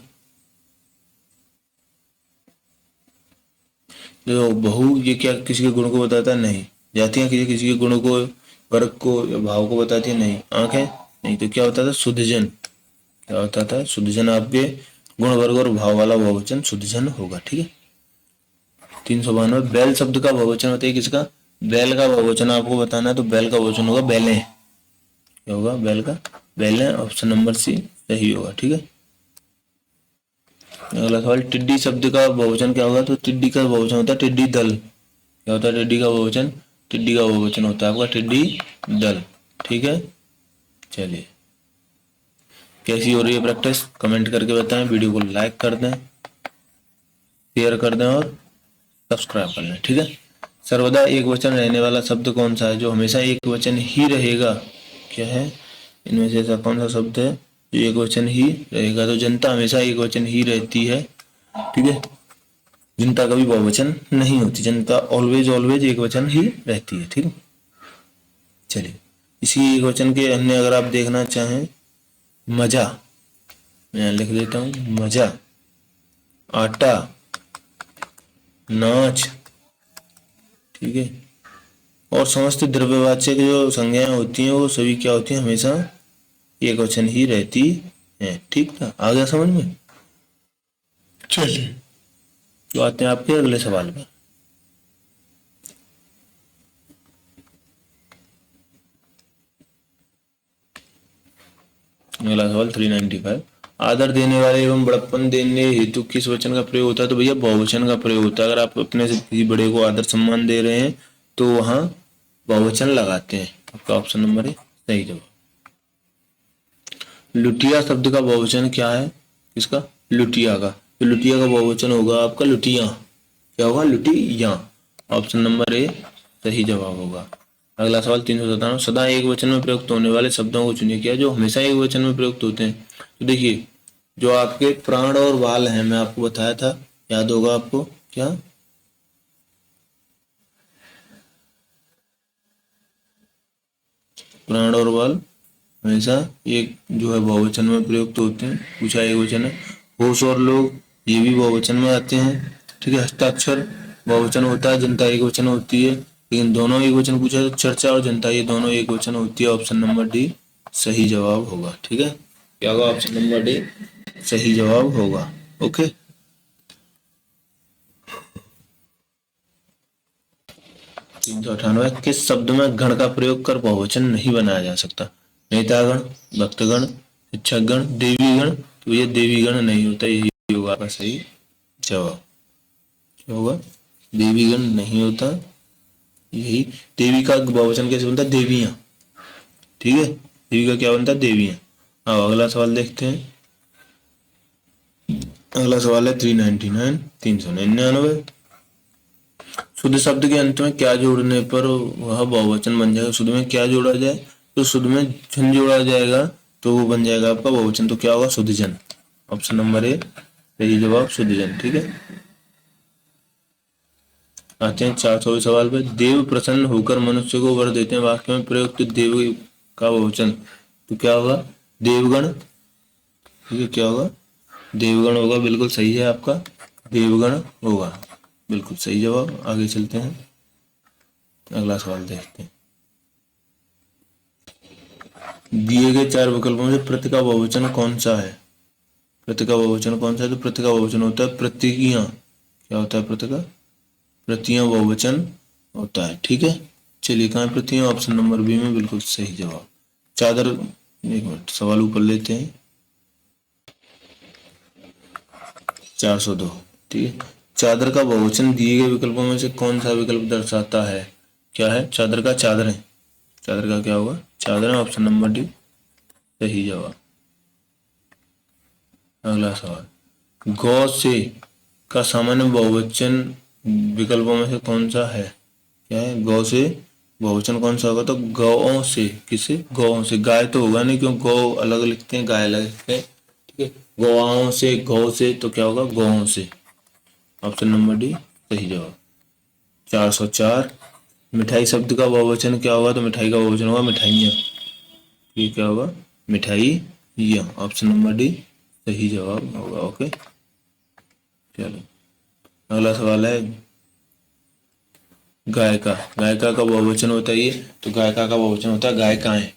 जो बहु ये क्या किसी के गुण को बताता है? नहीं। जातियां किसी किसी के गुण को, वर्ग को या भाव को बताती है? नहीं। आंखें नहीं। तो क्या होता था? शुद्धजन। क्या होता था? शुद्धजन। आपके गुण वर्ग और भाव वाला बहुवचन शुद्धजन होगा। ठीक है, 392। बैल शब्द का बहुवचन बताइए। किसका? बैल का बहुवचन आपको बताना है, तो बैल का बहुवचन होगा बैलें। क्या होगा? बैल का बैलें। ऑप्शन नंबर सी सही होगा। ठीक है, अगला सवाल, टिड्डी शब्द का बहुवचन क्या होगा? तो टिड्डी का बहुवचन होता है टिड्डी दल। क्या होता है टिड्डी का बहुवचन? टिड्डी का बहुवचन होता है आपका टिड्डी दल। ठीक है, चलिए कैसी हो रही है प्रैक्टिस? कमेंट करके बताएं, वीडियो को लाइक कर दें, शेयर कर दें और सब्सक्राइब कर लें, ठीक है। सर्वदा एक वचन रहने वाला शब्द कौन सा है जो हमेशा एक वचन ही रहेगा? क्या है इनमें से ऐसा कौन सा शब्द है जो एक वचन ही रहेगा? तो जनता हमेशा एक वचन ही रहती है, ठीक है। जनता कभी बहुवचन नहीं होती, जनता ऑलवेज ऑलवेज एक वचन ही रहती है, ठीक है। चलिए इसी एक वचन के अन्य अगर आप देखना चाहें, मजा, मैं लिख देता हूँ, मजा, आटा, नाच, ठीक है। और समस्त द्रव्यवाच्य की जो संज्ञाएं होती हैं वो सभी क्या होती हैं? हमेशा एक वचन ही रहती है, ठीक था। आ गया समझ में? चलिए तो आते हैं आपके अगले सवाल पर। अगला सवाल 395, आदर देने वाले एवं बड़प्पन देने हेतु किस वचन का प्रयोग होता है? तो भैया बहुवचन का प्रयोग होता है। अगर आप अपने से किसी बड़े को आदर सम्मान दे रहे हैं तो वहां बहुवचन लगाते हैं। आपका ऑप्शन नंबर है सही जवाब। लुटिया शब्द का बहुवचन क्या है? किसका? लुटिया का। तो लुटिया का बहुवचन होगा आपका लुटिया। क्या होगा? लुटिया। ऑप्शन नंबर ए सही जवाब होगा। अगला सवाल 397, सदा एक वचन में प्रयुक्त होने वाले शब्दों को चुनिए। क्या जो हमेशा एक वचन में प्रयुक्त होते हैं? तो देखिए जो आपके प्राण और बाल हैं, मैं आपको बताया था, याद होगा आपको, क्या प्राण और बाल हमेशा एक जो है बहुवचन में प्रयुक्त होते हैं, पूछा एक वचन है। होश और लोग ये भी बहुवचन में आते हैं, ठीक है। हस्ताक्षर बहुवचन होता है, जनता एक वचन होती है, लेकिन दोनों एक वचन पूछा तो चर्चा और जनता ये दोनों एक वचन होती है। ऑप्शन नंबर डी सही जवाब होगा, ठीक है। क्या होगा? ऑप्शन नंबर डी सही जवाब होगा। ओके 398, किस शब्द में गण का प्रयोग कर बहुवचन नहीं बनाया जा सकता? नेतागण, भक्तगण, शिक्षकगण, देवीगण। तो ये देवीगण नहीं होता, यही होगा आपका सही जवाब। क्या होगा? देवीगण नहीं होता, यही। देवी का बहुवचन कैसे बनता है? देवियां, ठीक है। देवी का क्या बनता है? देवियां। अब अगला सवाल देखते हैं। अगला सवाल है 399, 399, शुद्ध शब्द के अंत में क्या जोड़ने पर वह बहुवचन बन जाएगा? शुद्ध में क्या जोड़ा जाए? तो शुद्ध में जन जोड़ा जाएगा तो वो बन जाएगा आपका बहुवचन। तो क्या होगा? शुद्ध जन। ऑप्शन नंबर ए सही जवाब, शुद्ध जन, ठीक है। आते हैं 400 सवाल पे। देव प्रसन्न होकर मनुष्य को वर देते हैं, वाक्य में प्रयुक्त देव का बहुवचन तो क्या होगा? देवगण, ठीक है। क्या होगा? देवगण होगा, बिल्कुल सही है आपका, देवगण होगा, बिल्कुल सही जवाब। आगे चलते हैं, अगला सवाल देखते हैं। दिए गए चार विकल्पों से प्रति का बहुवचन कौन सा है? प्रति का बहुवचन कौन सा है? तो प्रति का बहुवचन होता है प्रतियां। क्या होता है? प्रति का प्रतियां बहुवचन होता है, ठीक है। चलिए कहाँ है प्रतियां? ऑप्शन नंबर बी में, बिल्कुल सही जवाब। चादर, एक मिनट सवाल ऊपर लेते हैं। 402, ठीक है। चादर का बहुवचन दिए गए विकल्पों में से कौन सा विकल्प दर्शाता है? क्या है? चादर का चादर है। चादर का क्या होगा? चादर है। ऑप्शन नंबर डी सही जवाब। अगला सवाल, गौ से का सामान्य बहुवचन विकल्पों में से कौन सा है? क्या है? गौ से बहुवचन कौन सा होगा? तो गौ से। किसे? गौ से। गाय तो होगा नहीं, क्यों गौ अलग लिखते हैं, गाय अलग लिखते हैं, ठीक है। गौओं से, गौ से, तो क्या होगा? गौ से। ऑप्शन नंबर डी सही जवाब। 404, मिठाई शब्द का बहुवचन क्या होगा? तो मिठाई का बहुवचन होगा मिठाइयाँ। ये क्या होगा? मिठाइयाँ। ऑप्शन नंबर डी सही जवाब होगा। ओके चलो अगला सवाल है गायिका। गायिका का बहुवचन होता है ये, तो गायिका का बहुवचन होता है गायिकाएं।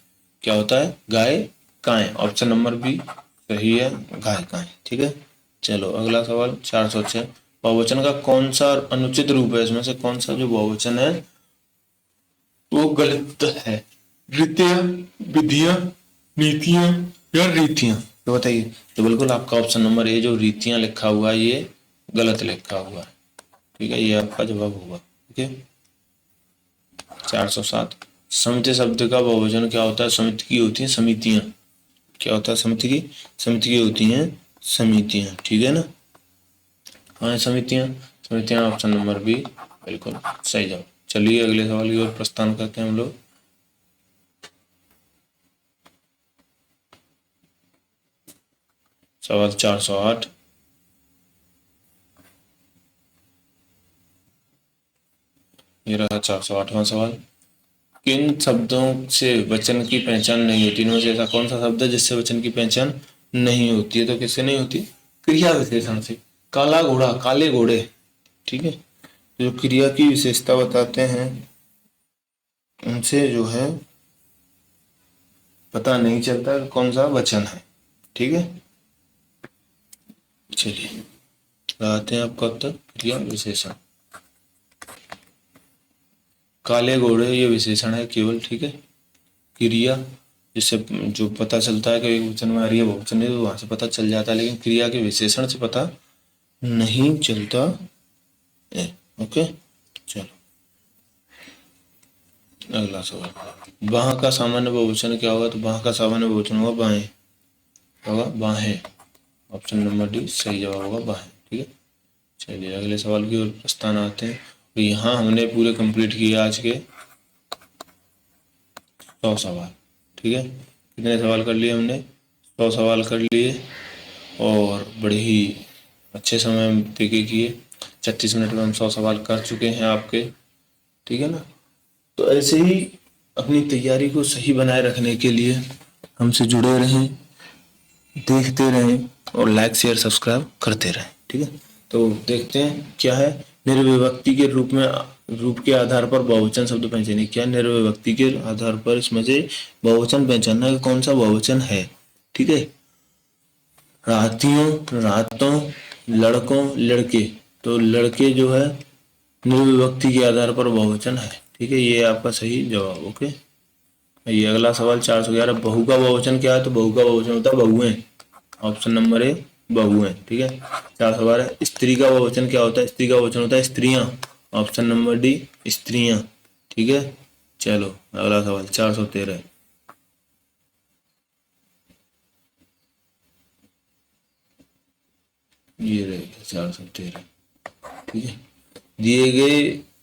क्या होता है? गायिकाएं। ऑप्शन नंबर बी सही है, गायिकाएं, ठीक है। चलो अगला सवाल 406, बहुवचन का कौन सा अनुचित रूप है? इसमें से कौन सा जो बहुवचन है वो गलत है? रीतियां, विधियां, नीतियां या रीतियां? तो बताइए। तो बिल्कुल आपका ऑप्शन नंबर ए जो रीतियां लिखा हुआ है ये गलत लिखा हुआ है, ठीक है। ये आपका जवाब होगा, ठीक है। 407, समिति शब्द का बहुवचन क्या होता है? समिति की होती है समितियां। क्या होता है? समिति की, समिति की होती हैं समितियां, ठीक है ना। हाँ समितियां, स्मृतियाँ, ऑप्शन नंबर बी बिल्कुल सही जवाब। चलिए अगले सवाल की ओर प्रस्थान करते हैं हम लोग। सवाल 408। ये रहा 408वां सवाल। किन शब्दों से वचन की पहचान नहीं होती? इनमें से ऐसा कौन सा शब्द है जिससे वचन की पहचान नहीं होती है? तो किससे नहीं होती? क्रिया विशेषण से। काला घोड़ा, काले घोड़े, ठीक है, जो क्रिया की विशेषता बताते हैं उनसे जो है पता नहीं चलता कौन सा वचन है, ठीक है। चलिए लगाते हैं आपका उत्तर, क्रिया विशेषण। काले घोड़े ये विशेषण है केवल, ठीक है। क्रिया जिससे जो पता चलता है कि एक वचन में आ रही है बहुवचन है, तो वहां से पता चल जाता है, लेकिन क्रिया के विशेषण से पता नहीं चलता है। ओके, चलो अगला सवाल। वहां का सामान्य बहुवचन क्या होगा? तो वहां का सामान्य बहुवचन होगा बाएं, होगा बाहें। ऑप्शन नंबर डी सही जवाब होगा बाहें, ठीक है। चलिए अगले सवाल की ओर प्रस्थान आते हैं। तो यहाँ हमने पूरे कंप्लीट किए आज के 100 सवाल, ठीक है। कितने सवाल कर लिए हमने? 100 सवाल कर लिए और बड़े ही अच्छे समय पे किए। 36 मिनट में हम 100 सवाल कर चुके हैं आपके, ठीक है ना। तो ऐसे ही अपनी तैयारी को सही बनाए रखने के लिए हमसे जुड़े रहें, देखते रहें और लाइक शेयर सब्सक्राइब करते रहें, ठीक है। तो देखते हैं क्या है। निर्विभक्ति के रूप के आधार पर बहुवचन शब्द पहचानिए। क्या निर्विभक्ति के आधार पर इसमें से बहुवचन पहचानना है, कौन सा बहुवचन है, ठीक है। रातियों, रातों, लड़कों, लड़के, तो लड़के जो है निर्विभक्ति के आधार पर बहुवचन है, ठीक है। ये आपका सही जवाब। ओके, ये अगला सवाल 411। बहू का बहुवचन क्या है? तो बहू का बहुवचन होता है बहुएं। ऑप्शन नंबर ए बहुएं, ठीक है। 412। स्त्री का बहुवचन क्या होता है? स्त्री का बहुवचन होता है स्त्रियां। ऑप्शन नंबर डी स्त्रियां, ठीक है। चलो अगला सवाल 413। ये रहेगा 413, ठीक है। दिए गए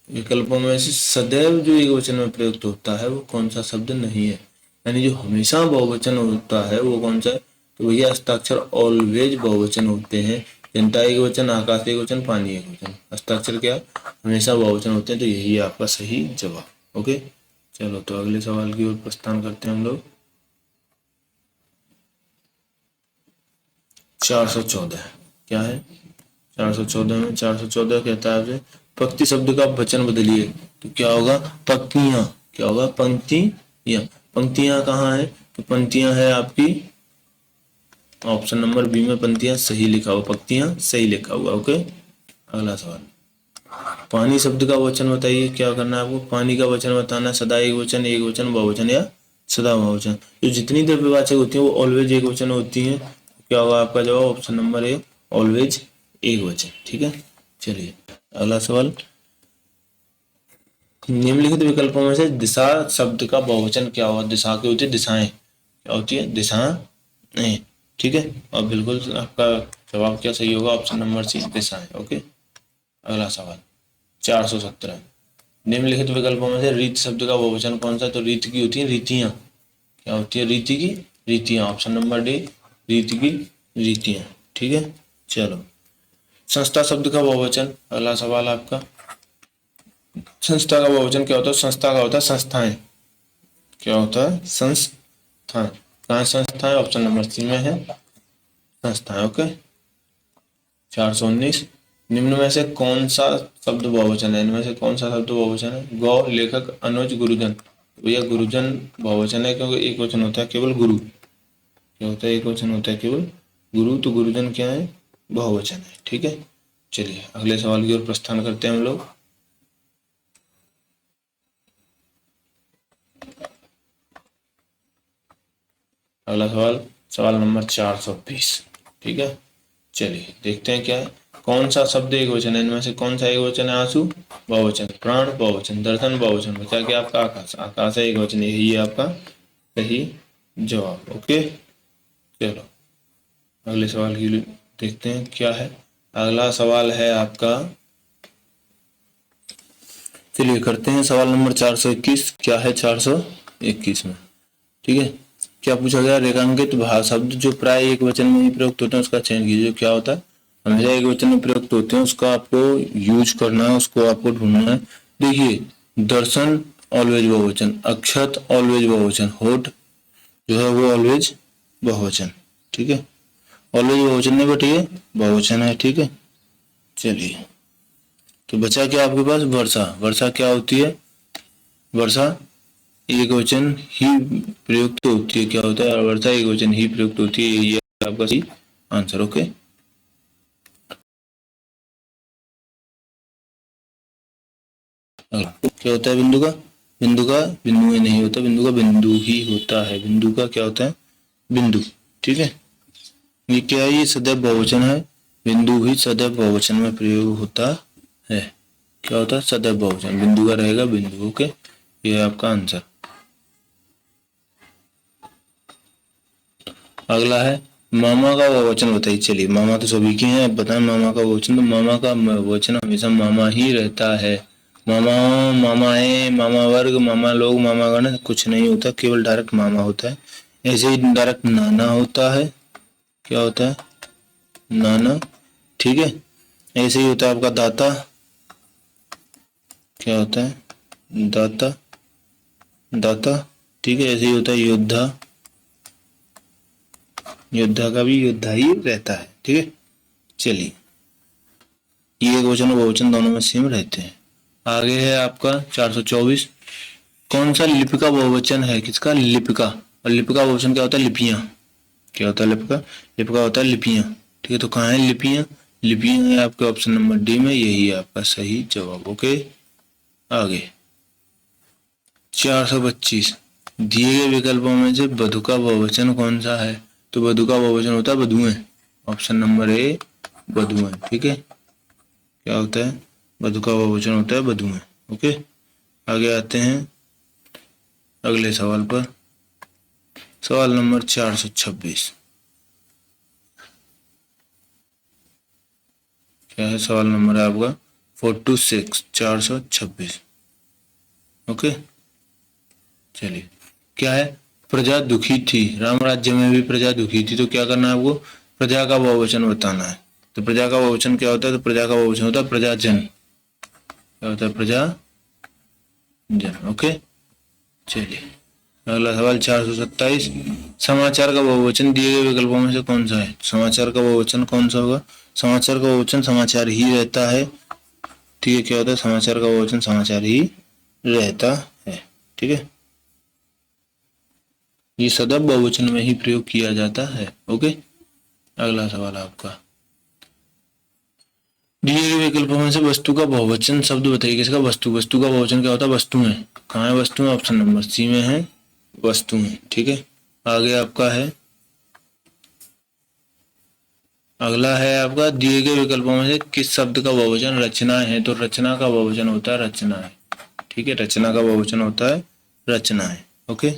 विकल्पों में से सदैव जो एकवचन में प्रयुक्त होता है वो कौन सा शब्द नहीं है? यानी जो हमेशा बहुवचन होता है वो कौन सा है? तो भैया हस्ताक्षर ऑलवेज बहुवचन होते हैं। जनता एक वचन, आकाश एक वचन, पानी एक वचन। हस्ताक्षर क्या? हमेशा बहुवचन होते हैं, तो यही है आपका सही जवाब। ओके, चलो तो अगले सवाल की ओर प्रस्थान करते हैं हम लोग। 414 क्या है? 414 में 414 कहता है आपसे पंक्ति शब्द का वचन बदलिए। तो क्या होगा? पंक्तियां। क्या होगा? पंक्तियां। पंक्तियां कहाँ है? तो पंक्तियां है आपकी ऑप्शन नंबर बी में, पंक्तियां सही लिखा हुआ, पंक्तियां सही लिखा हुआ। ओके, अगला सवाल। पानी शब्द का वचन बताइए। क्या करना है आपको? पानी का वचन बताना है। सदा एक वचन, एक वचन, बहुवचन या सदा बहुवचन। जो जितनी द्रव्यवाचक होती है वो ऑलवेज एक वचन होती है। क्या होगा आपका जवाब? ऑप्शन नंबर ए ऑलवेज एक वचन, ठीक है। चलिए अगला सवाल। निम्नलिखित विकल्पों में से दिशा शब्द का बहुवचन क्या होगा? दिशा की होती है दिशाएं, क्या होती है? दिशाएं, ठीक है। और बिल्कुल आपका जवाब क्या सही होगा? ऑप्शन नंबर सी दिशाएं। ओके, अगला सवाल 417। निम्नलिखित विकल्पों में से रीत शब्द का बहुवचन कौन सा? तो रीत की होती है रीतियां। क्या होती है? रीति की रीतियां। ऑप्शन नंबर डी रीति की रीतियां, ठीक है। चलो संस्था शब्द का बहुवचन, अगला सवाल आपका। संस्था का बहुवचन क्या होता है? संस्था का होता है संस्थाएं। क्या होता है? संस्थाएं। कहाँ संस्थाएं? ऑप्शन नंबर सी में है संस्थाएं। ओके, 419। निम्न में से कौन सा शब्द बहुवचन है? इनमें से कौन सा शब्द बहुवचन है? गौ, लेखक, अनुज, गुरुजन। भैया गुरुजन बहुवचन है क्योंकि एक वचन होता है केवल गुरु। क्या होता है? एक वचन होता है केवल गुरु, तो गुरुजन क्या है? बहुवचन है, ठीक है। चलिए अगले सवाल की ओर प्रस्थान करते हैं हम लोग। अगला सवाल सवाल नंबर 420, ठीक है। चलिए देखते हैं क्या है। कौन सा शब्द एक वचन है? इनमें से कौन सा एक वचन है? आंसू बहुवचन, प्राण बहुवचन, दर्शन बहुवचन, बचा क्या आपका? आकाश। आकाश है एक वचन, यही है आपका सही जवाब। ओके, चलो अगले सवाल की देखते हैं क्या है। अगला सवाल है आपका चलिए करते हैं सवाल नंबर 421। क्या है 421 में? ठीक है, क्या पूछा गया? रेखांकित शब्द जो प्राय एक वचन में ही प्रयुक्त होते हैं उसका चयन कीजिए। क्या होता है? हमेशा एक वचन में प्रयुक्त होते हैं, उसका आपको यूज करना है, उसको आपको ढूंढना है। देखिए, दर्शन ऑलवेज बहुवचन, अक्षत ऑलवेज बहुवचन, होठ जो है वो ऑलवेज बहुवचन। ठीक है, ऑलवेज बहुवचन नहीं बट ये बहुवचन है। ठीक है, चलिए तो बचा क्या आपके पास? वर्षा। वर्षा क्या होती है? वर्षा एक वचन ही प्रयुक्त होती है। क्या होता है? वर्षा एक वचन ही प्रयुक्त होती है। ये आपका सही आंसर। ओके, क्या होता है बिंदु का? बिंदु का बिंदु में नहीं होता, बिंदु का बिंदु ही होता है। बिंदु का क्या होता है? बिंदु। ठीक है, ये क्या है? ये सदैव बहुवचन है। बिंदु ही सदैव बहुवचन में प्रयोग होता है। क्या होता है? सदैव बहुवचन। बिंदु का रहेगा बिंदु। ओके, ये है आपका आंसर। अगला है मामा का बहुवचन बताइए। चलिए, मामा तो सभी के हैं, अब बताएं मामा का बहुवचन। तो मामा का बहुवचन हमेशा मामा ही रहता है। मामा, मामाएं, मामा वर्ग, मामा लोग, मामा गण कुछ नहीं होता, केवल डायरेक्ट मामा होता है। ऐसे ही डायरेक्ट नाना होता है। क्या होता है? नाना। ठीक है, ऐसे ही होता है आपका दाता। क्या होता है? दाता, दाता। ठीक है, ऐसे ही होता है योद्धा। योद्धा का भी योद्धा ही रहता है। ठीक है, चलिए ये एक वचन और बहुवचन दोनों में सेम रहते हैं। आगे है आपका 424। कौन सा लिपिका बहुवचन है? किसका? लिपिका। और लिपिका बहुवचन क्या होता है? लिपियां। क्या होता है लिपिका? लिपिका होता है लिपियां। ठीक है, तो कहाँ है लिपियां? लिपियां है आपके ऑप्शन नंबर डी में, यही है आपका सही जवाब। ओके, आगे 425। दिए गए विकल्पों में से वधु का बहुवचन कौन सा है? तो वधु का बहुवचन होता है वधुएं। Option number A वधुएं। ठीक है, क्या होता है? वधु का बहुवचन होता है वधुएं। ओके, आगे आते हैं अगले सवाल पर। सवाल नंबर 426। क्या है सवाल नंबर है आपका? 426, 426। ओके, चलिए क्या है? प्रजा दुखी थी। राम राज्य में भी प्रजा दुखी थी, तो क्या करना है आपको? प्रजा का बहुवचन बताना है। तो प्रजा का बहुवचन क्या होता है? तो प्रजा का बहुवचन होता है प्रजाजन। क्या होता है? प्रजाजन। ओके, चलिए अगला सवाल 427। समाचार का बहुवचन दिए गए विकल्पों में से कौन सा है? समाचार का बहुवचन कौन सा होगा? समाचार का बहुवचन समाचार ही रहता है। ठीक है, क्या होता है? समाचार का बहुवचन समाचार ही रहता है। ठीक है, ये सदैव बहुवचन में ही प्रयोग किया जाता है। ओके, अगला सवाल आपका। दिए गए विकल्पों में से वस्तु का बहुवचन शब्द बताइए। किसका? वस्तु। वस्तु का बहुवचन क्या होता है? वस्तुएं। कहाँ है वस्तुएं? ऑप्शन नंबर सी में है वस्तुएं। ठीक है, आगे आपका है अगला है आपका दिए गए विकल्पों में से किस शब्द का बहुवचन रचना है? तो रचना का बहुवचन होता है रचनाएं। ठीक है, रचना का बहुवचन होता है रचनाएं। ओके,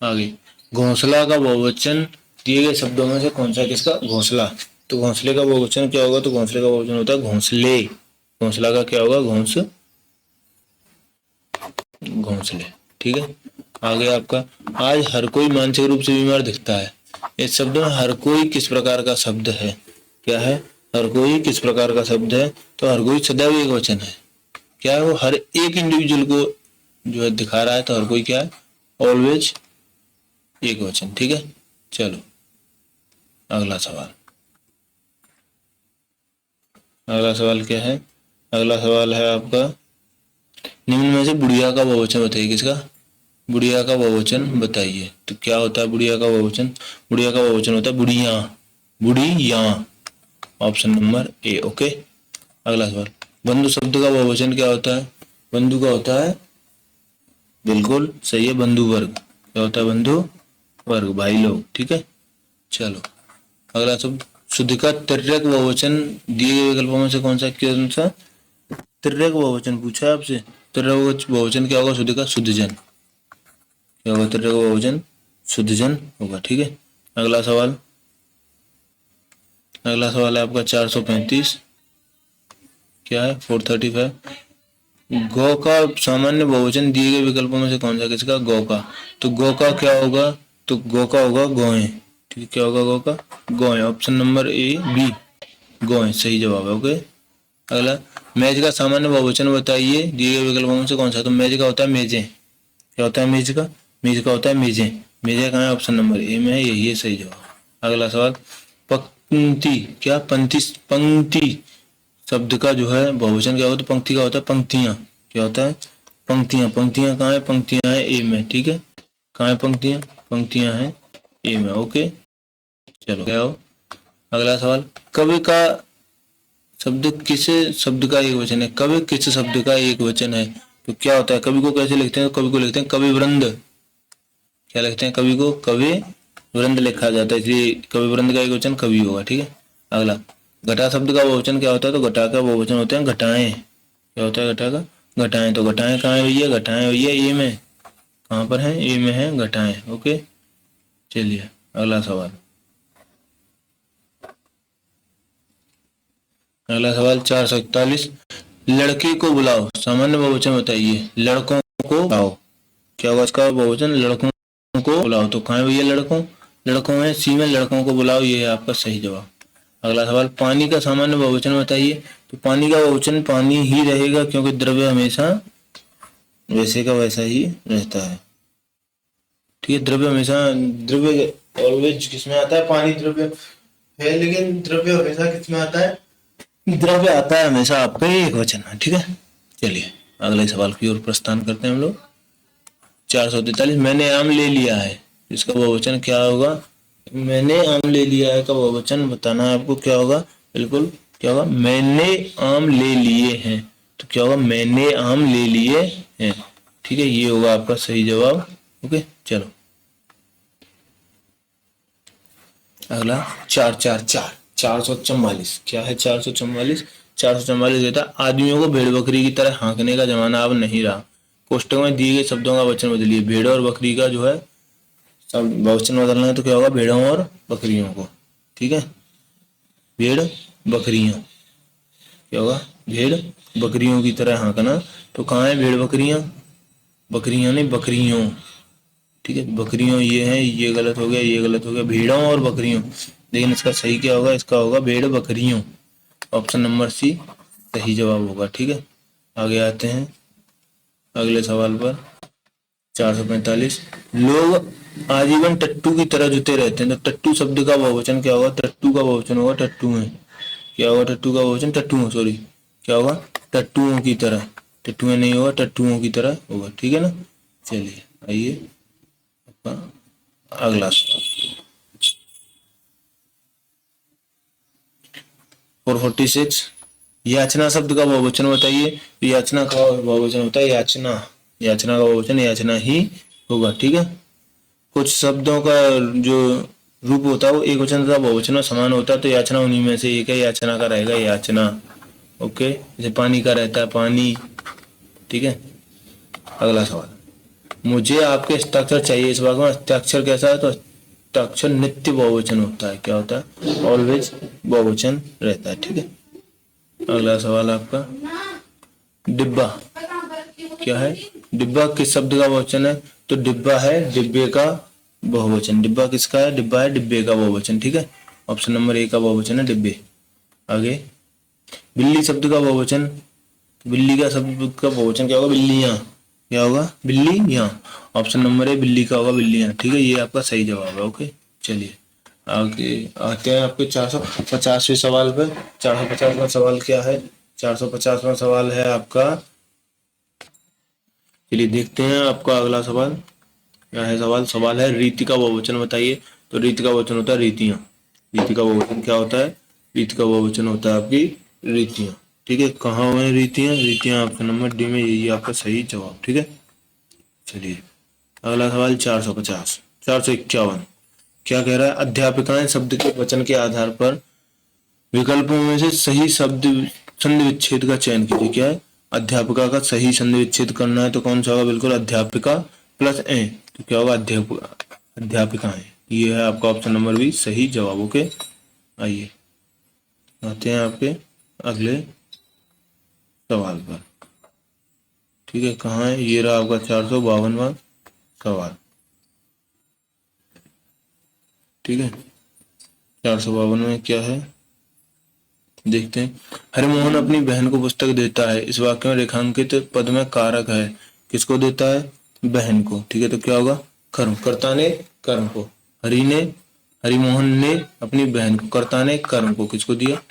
आगे घोंसला का बहुवचन दिए गए शब्दों में से कौन सा? किसका? घोंसला। तो घोंसले का बहुवचन क्या होगा? तो घोंसले का बहुवचन होता है घोंसले। घोंसला का क्या होगा? घोंसले। ठीक है, आगे आपका आज हर कोई मानसिक रूप से बीमार दिखता है। इस शब्द में हर कोई किस प्रकार का शब्द है? क्या है? हर कोई किस प्रकार का शब्द है? तो हर कोई सदैव एक वचन है। क्या है? वो हर एक इंडिविजुअल को जो है दिखा रहा है, तो हर कोई क्या है? ऑलवेज एक वचन। ठीक है, चलो अगला सवाल। अगला सवाल क्या है? अगला सवाल है आपका निम्न में से बुढ़िया का बहुवचन बताइए। किसका? बुढ़िया का बहुवचन बताइए। तो क्या होता है बुढ़िया का बहुवचन? बुढ़िया का बहुवचन होता है बुढ़िया। बुढ़िया, ऑप्शन नंबर ए। ओके, अगला सवाल। बंधु शब्द का बहुवचन क्या होता है? बंधु का होता है, बिल्कुल सही है, बंधु वर्ग। क्या होता है? बंधु वर्ग, भाई लोग। ठीक है, चलो अगला शब्द शुद्ध का तिर्यक बहुवचन दिए गए विकल्पों में से कौन सा? तिर्यक बहुवचन पूछा है आपसे। तिर्यक बहुवचन क्या होगा? शुद्ध का शुद्धजन। क्या होगा? तिर्यक बहुवचन शुद्धजन होगा। ठीक है, अगला सवाल। अगला सवाल है आपका 435। क्या है? 435। गौ का सामान्य बहुवचन दिए गए विकल्पों में से कौन सा किसका? गौ का। तो गौ का क्या होगा? तो गौ का होगा गौएं। ठीक है, क्या होगा गौ का? गौएं। ऑप्शन नंबर ए बी, गौएं सही जवाब है। ओके, अगला, मेज का सामान्य बहुवचन बताइए दिए गए विकल्पों में से कौन सा? तो मेज का होता है मेजें। क्या होता है मेज का? मेज का होता है मेजें। मेजें कहाँ है? ऑप्शन नंबर ए में है, यही है सही जवाब। अगला सवाल, पंक्ति, क्या पंक्ति, पंक्ति शब्द का जो है बहुवचन क्या होता है? पंक्ति का होता है पंक्तियां। क्या होता है? पंक्तियां। पंक्तियां कहाँ है? पंक्तियां है ए में। ठीक है, कहाँ है पंक्तियां? पंक्तियां हैं ए में। ओके, चलो क्या हो। अगला सवाल, कवि का शब्द किस शब्द का एक वचन है? कवि किस शब्द का एक वचन है? तो क्या होता है? कवि को कैसे लिखते हैं? कवि को लिखते हैं कवि वृंद। क्या लिखते हैं? कवि को कवि वृंद लिखा जाता है, इसलिए कवि वृंद का एक वचन कवि होगा। ठीक है, अगला, घटा शब्द का बहुवचन क्या होता है? तो घटा का बहुवचन होते हैं घटाएं। क्या होता है घटा का? घटाएं। तो घटाएं कहाँ है भैया? घटाएं भैया ए में। कहाँ पर है? ए में है घटाएं। ओके, चलिए अगला सवाल। अगला सवाल 441, लड़के को बुलाओ सामान्य बहुवचन बताइए। लड़कों को बुलाओ, क्या होगा इसका बहुवचन? लड़कों को बुलाओ। तो कहाँ है भैया लड़कों? लड़कों में सी में, लड़कों को बुलाओ, ये है आपका सही जवाब। अगला सवाल, पानी का सामान्य बहुवचन बताइए। तो पानी का बहुवचन पानी ही रहेगा, क्योंकि द्रव्य हमेशा वैसे का वैसा ही रहता है। ठीक है, द्रव्य हमेशा, द्रव्य ऑलवेज किसमें आता है? पानी द्रव्य है, लेकिन द्रव्य हमेशा किसमें आता है? द्रव्य आता है हमेशा आपका एक वचन में। ठीक है, चलिए अगले सवाल की ओर प्रस्थान करते हैं हम लोग। 443, मैंने आम ले लिया है, इसका बहुवचन क्या होगा? मैंने आम ले लिया है का बहुवचन बताना है आपको। क्या होगा? बिल्कुल, क्या होगा? मैंने आम ले लिए हैं। तो क्या होगा? मैंने आम ले लिए हैं। ठीक है, ये होगा आपका सही जवाब। ओके, चलो अगला 444, क्या है 444? 444 कहता है, आदमियों को भेड़ बकरी की तरह हाँकने का जमाना अब नहीं रहा। कोष्टक में दिए गए शब्दों का वचन बदलिए। भेड़ और बकरी का जो है सब बहुवचन बदलना है, तो क्या होगा? भेड़ों और बकरियों को। ठीक है, भेड़ बकरियां, क्या होगा? भेड़ बकरियों की तरह हाँकना। तो कहाँ है भेड़ बकरियां? बकरियां नहीं, बकरियों। ठीक है, बकरियों ये है, ये गलत हो गया, ये गलत हो गया, भेड़ों और बकरियों। लेकिन इसका सही क्या होगा? इसका होगा भेड़ बकरियों। ऑप्शन नंबर सी सही जवाब होगा। ठीक है, आगे आते हैं अगले सवाल पर। 445, लोग आजीवन टट्टू की तरह जुटे रहते हैं। तो टट्टू शब्द का बहुवचन क्या होगा? टट्टू का बहुवचन होगा टट्टू में। क्या होगा टट्टू का बहुवचन? टट्टू, सॉरी, क्या होगा? टट्टुओं की तरह। टट्टुएं नहीं होगा, टट्टुओं की तरह होगा। ठीक है ना, चलिए आइए आपका अगला सवाल। 446, याचना शब्द का बहुवचन बताइए। याचना का बहुवचन होता है याचना। याचना का बहुवचन याचना ही होगा। ठीक है, कुछ शब्दों का जो रूप होता है वो एक वचन तथा बहुवचन में समान होता है, तो याचना उन्हीं में से एक है। याचना का रहेगा याचना। ओके, जैसे पानी का रहता है पानी। ठीक है, अगला सवाल, मुझे आपके हस्ताक्षर चाहिए। इस भाग में हस्ताक्षर कैसा है? तो हस्ताक्षर नित्य बहुवचन होता है। क्या होता है? ऑलवेज बहुवचन रहता है। ठीक है, अगला सवाल आपका, डिब्बा, क्या है? डिब्बा किस शब्द का बहुवचन है? तो डिब्बा है डिब्बे का बहुवचन। डिब्बा किसका है? डिब्बा है डिब्बे का बहुवचन। ठीक है, ऑप्शन नंबर ए का बहुवचन है डिब्बे। आगे, बिल्ली शब्द का बहुवचन। बिल्ली का शब्द का बहुवचन क्या होगा? बिल्लियां। क्या होगा? बिल्लियां। ऑप्शन नंबर ए बिल्ली का होगा बिल्लियां। ठीक है, ये आपका सही जवाब है। ओके, चलिए आगे आते हैं आपके 450वें सवाल पे। 450वां सवाल क्या है? 450वां सवाल है आपका, चलिए देखते हैं आपका अगला सवाल क्या है। सवाल है, रीति का बहुवचन बताइए। तो रीति का बहुवचन होता है रीतियां। रीति का बहुवचन क्या होता है? रीति का बहुवचन होता है आपकी रीतियां। ठीक है, कहाँ हुए रीतियां? रीतियां ऑप्शन नंबर डी में, यही आपका सही जवाब। ठीक है, चलिए अगला सवाल 450, 451, क्या कह रहा है? अध्यापिकाएं शब्द के वचन के आधार पर विकल्पों में से सही शब्द संधि विच्छेद का चयन कीजिए। क्या है? अध्यापिका का सही संधि विच्छेद करना है, तो कौन सा होगा? बिल्कुल अध्यापिका प्लस ए। तो क्या होगा? अध्यापिकाएं। ये है आपका ऑप्शन नंबर बी सही जवाब। ओके, आइए आते हैं आपके अगले सवाल पर। ठीक है, कहाँ है, ये रहा आपका 452वां सवाल। ठीक है, 452 में क्या है देखते हैं। हरिमोहन अपनी बहन को पुस्तक देता है, इस वाक्य में रेखांकित पद में कारक है, किसको देता है, बहन को। ठीक है, तो क्या होगा, कर्म, कर्ता ने कर्म को, हरिमोहन ने अपनी बहन को, कर्ता ने कर्म को किसको दिया,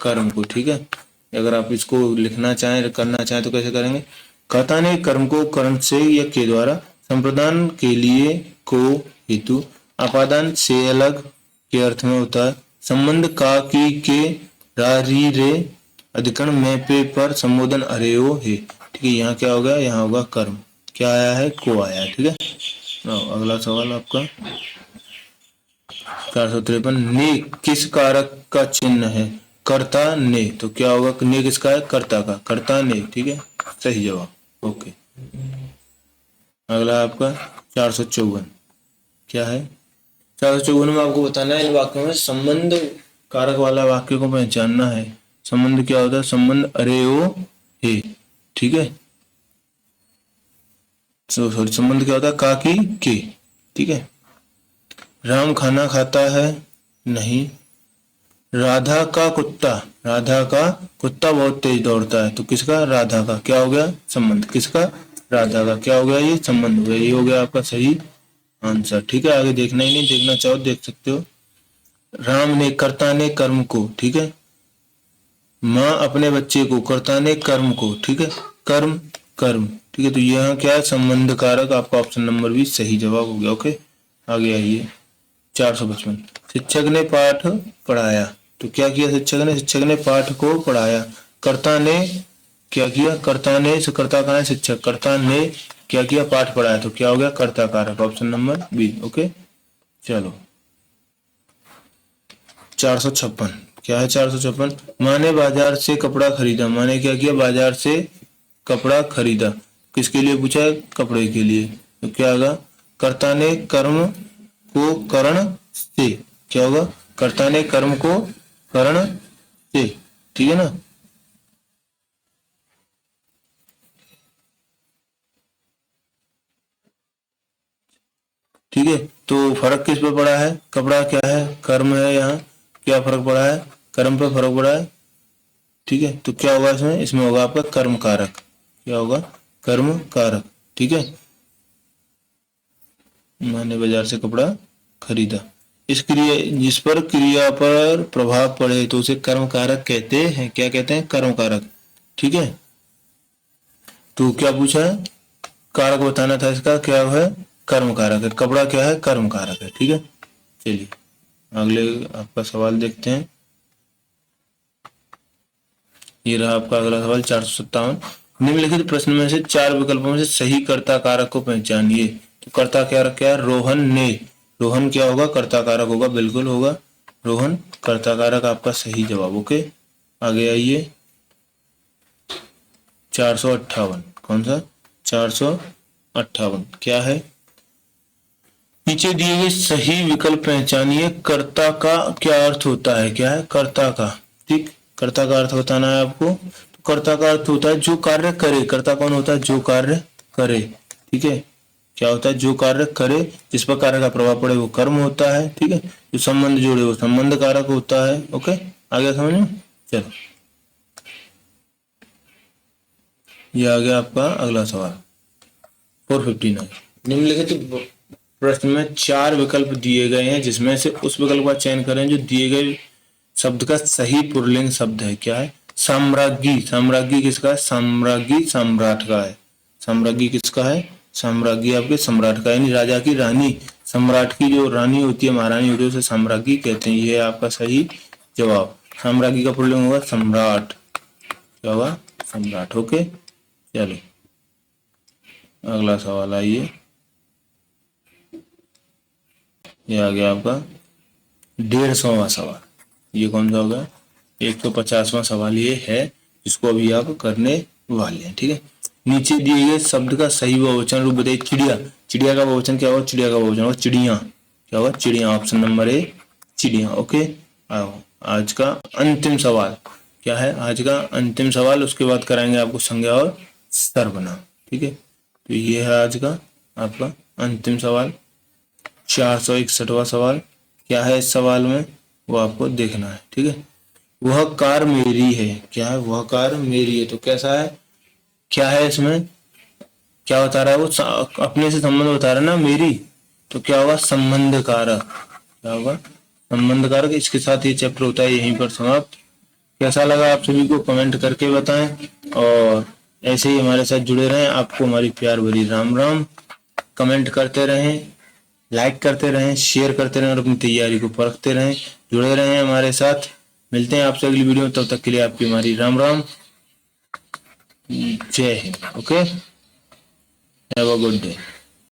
कर्म को। ठीक है, अगर आप इसको लिखना चाहें, करना चाहें तो कैसे करेंगे, कर्ता ने कर्म को कर्ण से या के द्वारा, संप्रदान के लिए को हेतु, अपादान से अलग के अर्थ में होता है, संबंध का की के रा री रे अधिकरण में पे पर संबोधन अरे ओ हे। ठीक है, यहाँ क्या होगा, यहाँ होगा कर्म, क्या आया है, को आया है। ठीक है, अगला सवाल आपका 453, ने किस कारक का चिन्ह है, कर्ता ने, तो क्या होगा, ने किसका है, कर्ता का, कर्ता ने। ठीक है, सही जवाब। ओके, अगला आपका 454 क्या है, 454 में आपको बताना है इन वाक्यों में संबंध कारक वाला वाक्य को पहचानना है। संबंध क्या होता है, संबंध अरे ओ हे। ठीक है, सॉरी, संबंध क्या होता है, का की के। ठीक है, राम खाना खाता है नहीं, राधा का कुत्ता बहुत तेज दौड़ता है, तो किसका, राधा का, क्या हो गया, संबंध, किसका, राधा का, क्या हो गया, ये संबंध हो गया, ये हो गया आपका सही आंसर। ठीक है, आगे देखना ही नहीं, देखना चाहो देख सकते हो। राम ने, कर्ता ने कर्म को, ठीक है, माँ अपने बच्चे को, कर्ता ने कर्म को, ठीक है, कर्म कर्म। ठीक है, तो यहाँ क्या है, संबंध कारक, आपका ऑप्शन नंबर भी सही जवाब हो गया। ओके, आगे आइए 455, शिक्षक ने पाठ पढ़ाया, तो क्या किया शिक्षक ने पाठ को पढ़ाया, कर्ता ने क्या किया, कर्ता ने, कर्ता कहाँ है, शिक्षक, कर्ता ने क्या किया, पाठ पढ़ाया, तो क्या हो गया, कर्ता कारक, ऑप्शन नंबर बी। ओके, चलो 456 क्या है, 456, माँ ने बाजार से कपड़ा खरीदा, माँ ने क्या किया, बाजार से कपड़ा खरीदा, किसके लिए पूछा है, कपड़े के लिए, तो क्या होगा, कर्ता ने कर्म को करण से, क्या होगा, कर्ता ने कर्म को करण से। ठीक है ना, ठीक है, तो फर्क किस पे पड़ा है, कपड़ा क्या है, कर्म है, यहाँ क्या फर्क पड़ा है, कर्म पे फर्क पड़ा है। ठीक है, तो क्या होगा इसमें, इसमें होगा आपका कर्म कारक, क्या होगा, कर्म कारक। ठीक है, मैंने बाजार से कपड़ा खरीदा, इस क्रिया, जिस पर क्रिया पर प्रभाव पड़े तो उसे कर्म कारक कहते हैं, क्या कहते हैं, कर्म कारक। ठीक है, तो क्या पूछा है, कारक बताना था इसका, क्या है, कर्म कारक है, कपड़ा क्या है, कर्म कारक है। ठीक है, चलिए अगले आपका सवाल देखते हैं। ये रहा आपका अगला सवाल 457, निम्नलिखित प्रश्न में से चार विकल्पों में से सही कर्ता कारक को पहचानिए। तो कर्ता कारक क्या है, रोहन ने, रोहन क्या होगा, कर्ता कारक होगा, बिल्कुल होगा, रोहन कर्ता कारक, आपका सही जवाब। ओके, आगे आइए 458, कौन सा, 458 क्या है, नीचे दिए गए सही विकल्प पहचानिए, कर्ता का क्या अर्थ होता है, क्या है, कर्ता का। ठीक, कर्ता का अर्थ बताना है आपको, तो कर्ता का अर्थ होता है जो कार्य करे, कर्ता कौन होता है, जो कार्य करे। ठीक है, क्या होता है, जो कार्य करे, जिस पर कार्य का प्रभाव पड़े वो कर्म होता है। ठीक है, जो संबंध जोड़े वो संबंध कारक होता है। ओके, आगे समझ में, चलो ये आ गया आपका अगला सवाल 459, निम्नलिखित प्रश्न में चार विकल्प दिए गए हैं, जिसमें से उस विकल्प का चयन करें जो दिए गए शब्द का सही पुल्लिंग शब्द है। क्या है, साम्राज्ञी, साम्राज्ञी किसका है, साम्राज्ञी सम्राट का है, साम्राज्ञी किसका है, साम्राज्ञी आपके सम्राट का, यानी राजा की रानी, सम्राट की जो रानी होती है, महारानी होती है, उसे साम्राज्ञी कहते हैं। ये है आपका सही जवाब, साम्राज्ञी का पुल्लिंग होगा सम्राट, क्या होगा, सम्राट। ओके, चलो अगला सवाल आइए, ये आ गया आपका 150वां सवाल, ये कौन सा होगा, 150वां सवाल ये है, जिसको अभी आप करने वाले हैं। ठीक है, नीचे दिए गए शब्द का सही बहुवचन रूप बताइए, चिड़िया, चिड़िया का बहुवचन क्या होगा, चिड़िया का बहुवचन होगा चिड़िया, क्या होगा, चिड़िया, ऑप्शन नंबर ए चिड़िया। ओके, आओ आज का अंतिम सवाल क्या है, आज का अंतिम सवाल, उसके बाद कराएंगे आपको संज्ञा और सर्वनाम। ठीक है, तो ये है आज का आपका अंतिम सवाल, 461वां सवाल। क्या है इस सवाल में, वो आपको देखना है। ठीक है, वह कार मेरी है। क्या है, वह कार मेरी है, तो कैसा है, क्या है इसमें, क्या बता रहा है वो, अपने से संबंध बता रहा है ना, मेरी, तो क्या होगा, संबंध कारक। क्या होगा, संबंध कारक। इसके साथ ये चैप्टर होता है यहीं पर समाप्त। कैसा लगा आप सभी को कमेंट करके बताएं, और ऐसे ही हमारे साथ जुड़े रहें। आपको हमारी प्यार भरी राम राम। कमेंट करते रहें, लाइक करते रहें, शेयर करते रहें और अपनी तैयारी को परखते रहें, जुड़े रहें हमारे साथ। मिलते हैं आपसे अगली वीडियो में, तब तक के लिए आपकी हमारी राम राम, जय Hind. Okay, have a good day.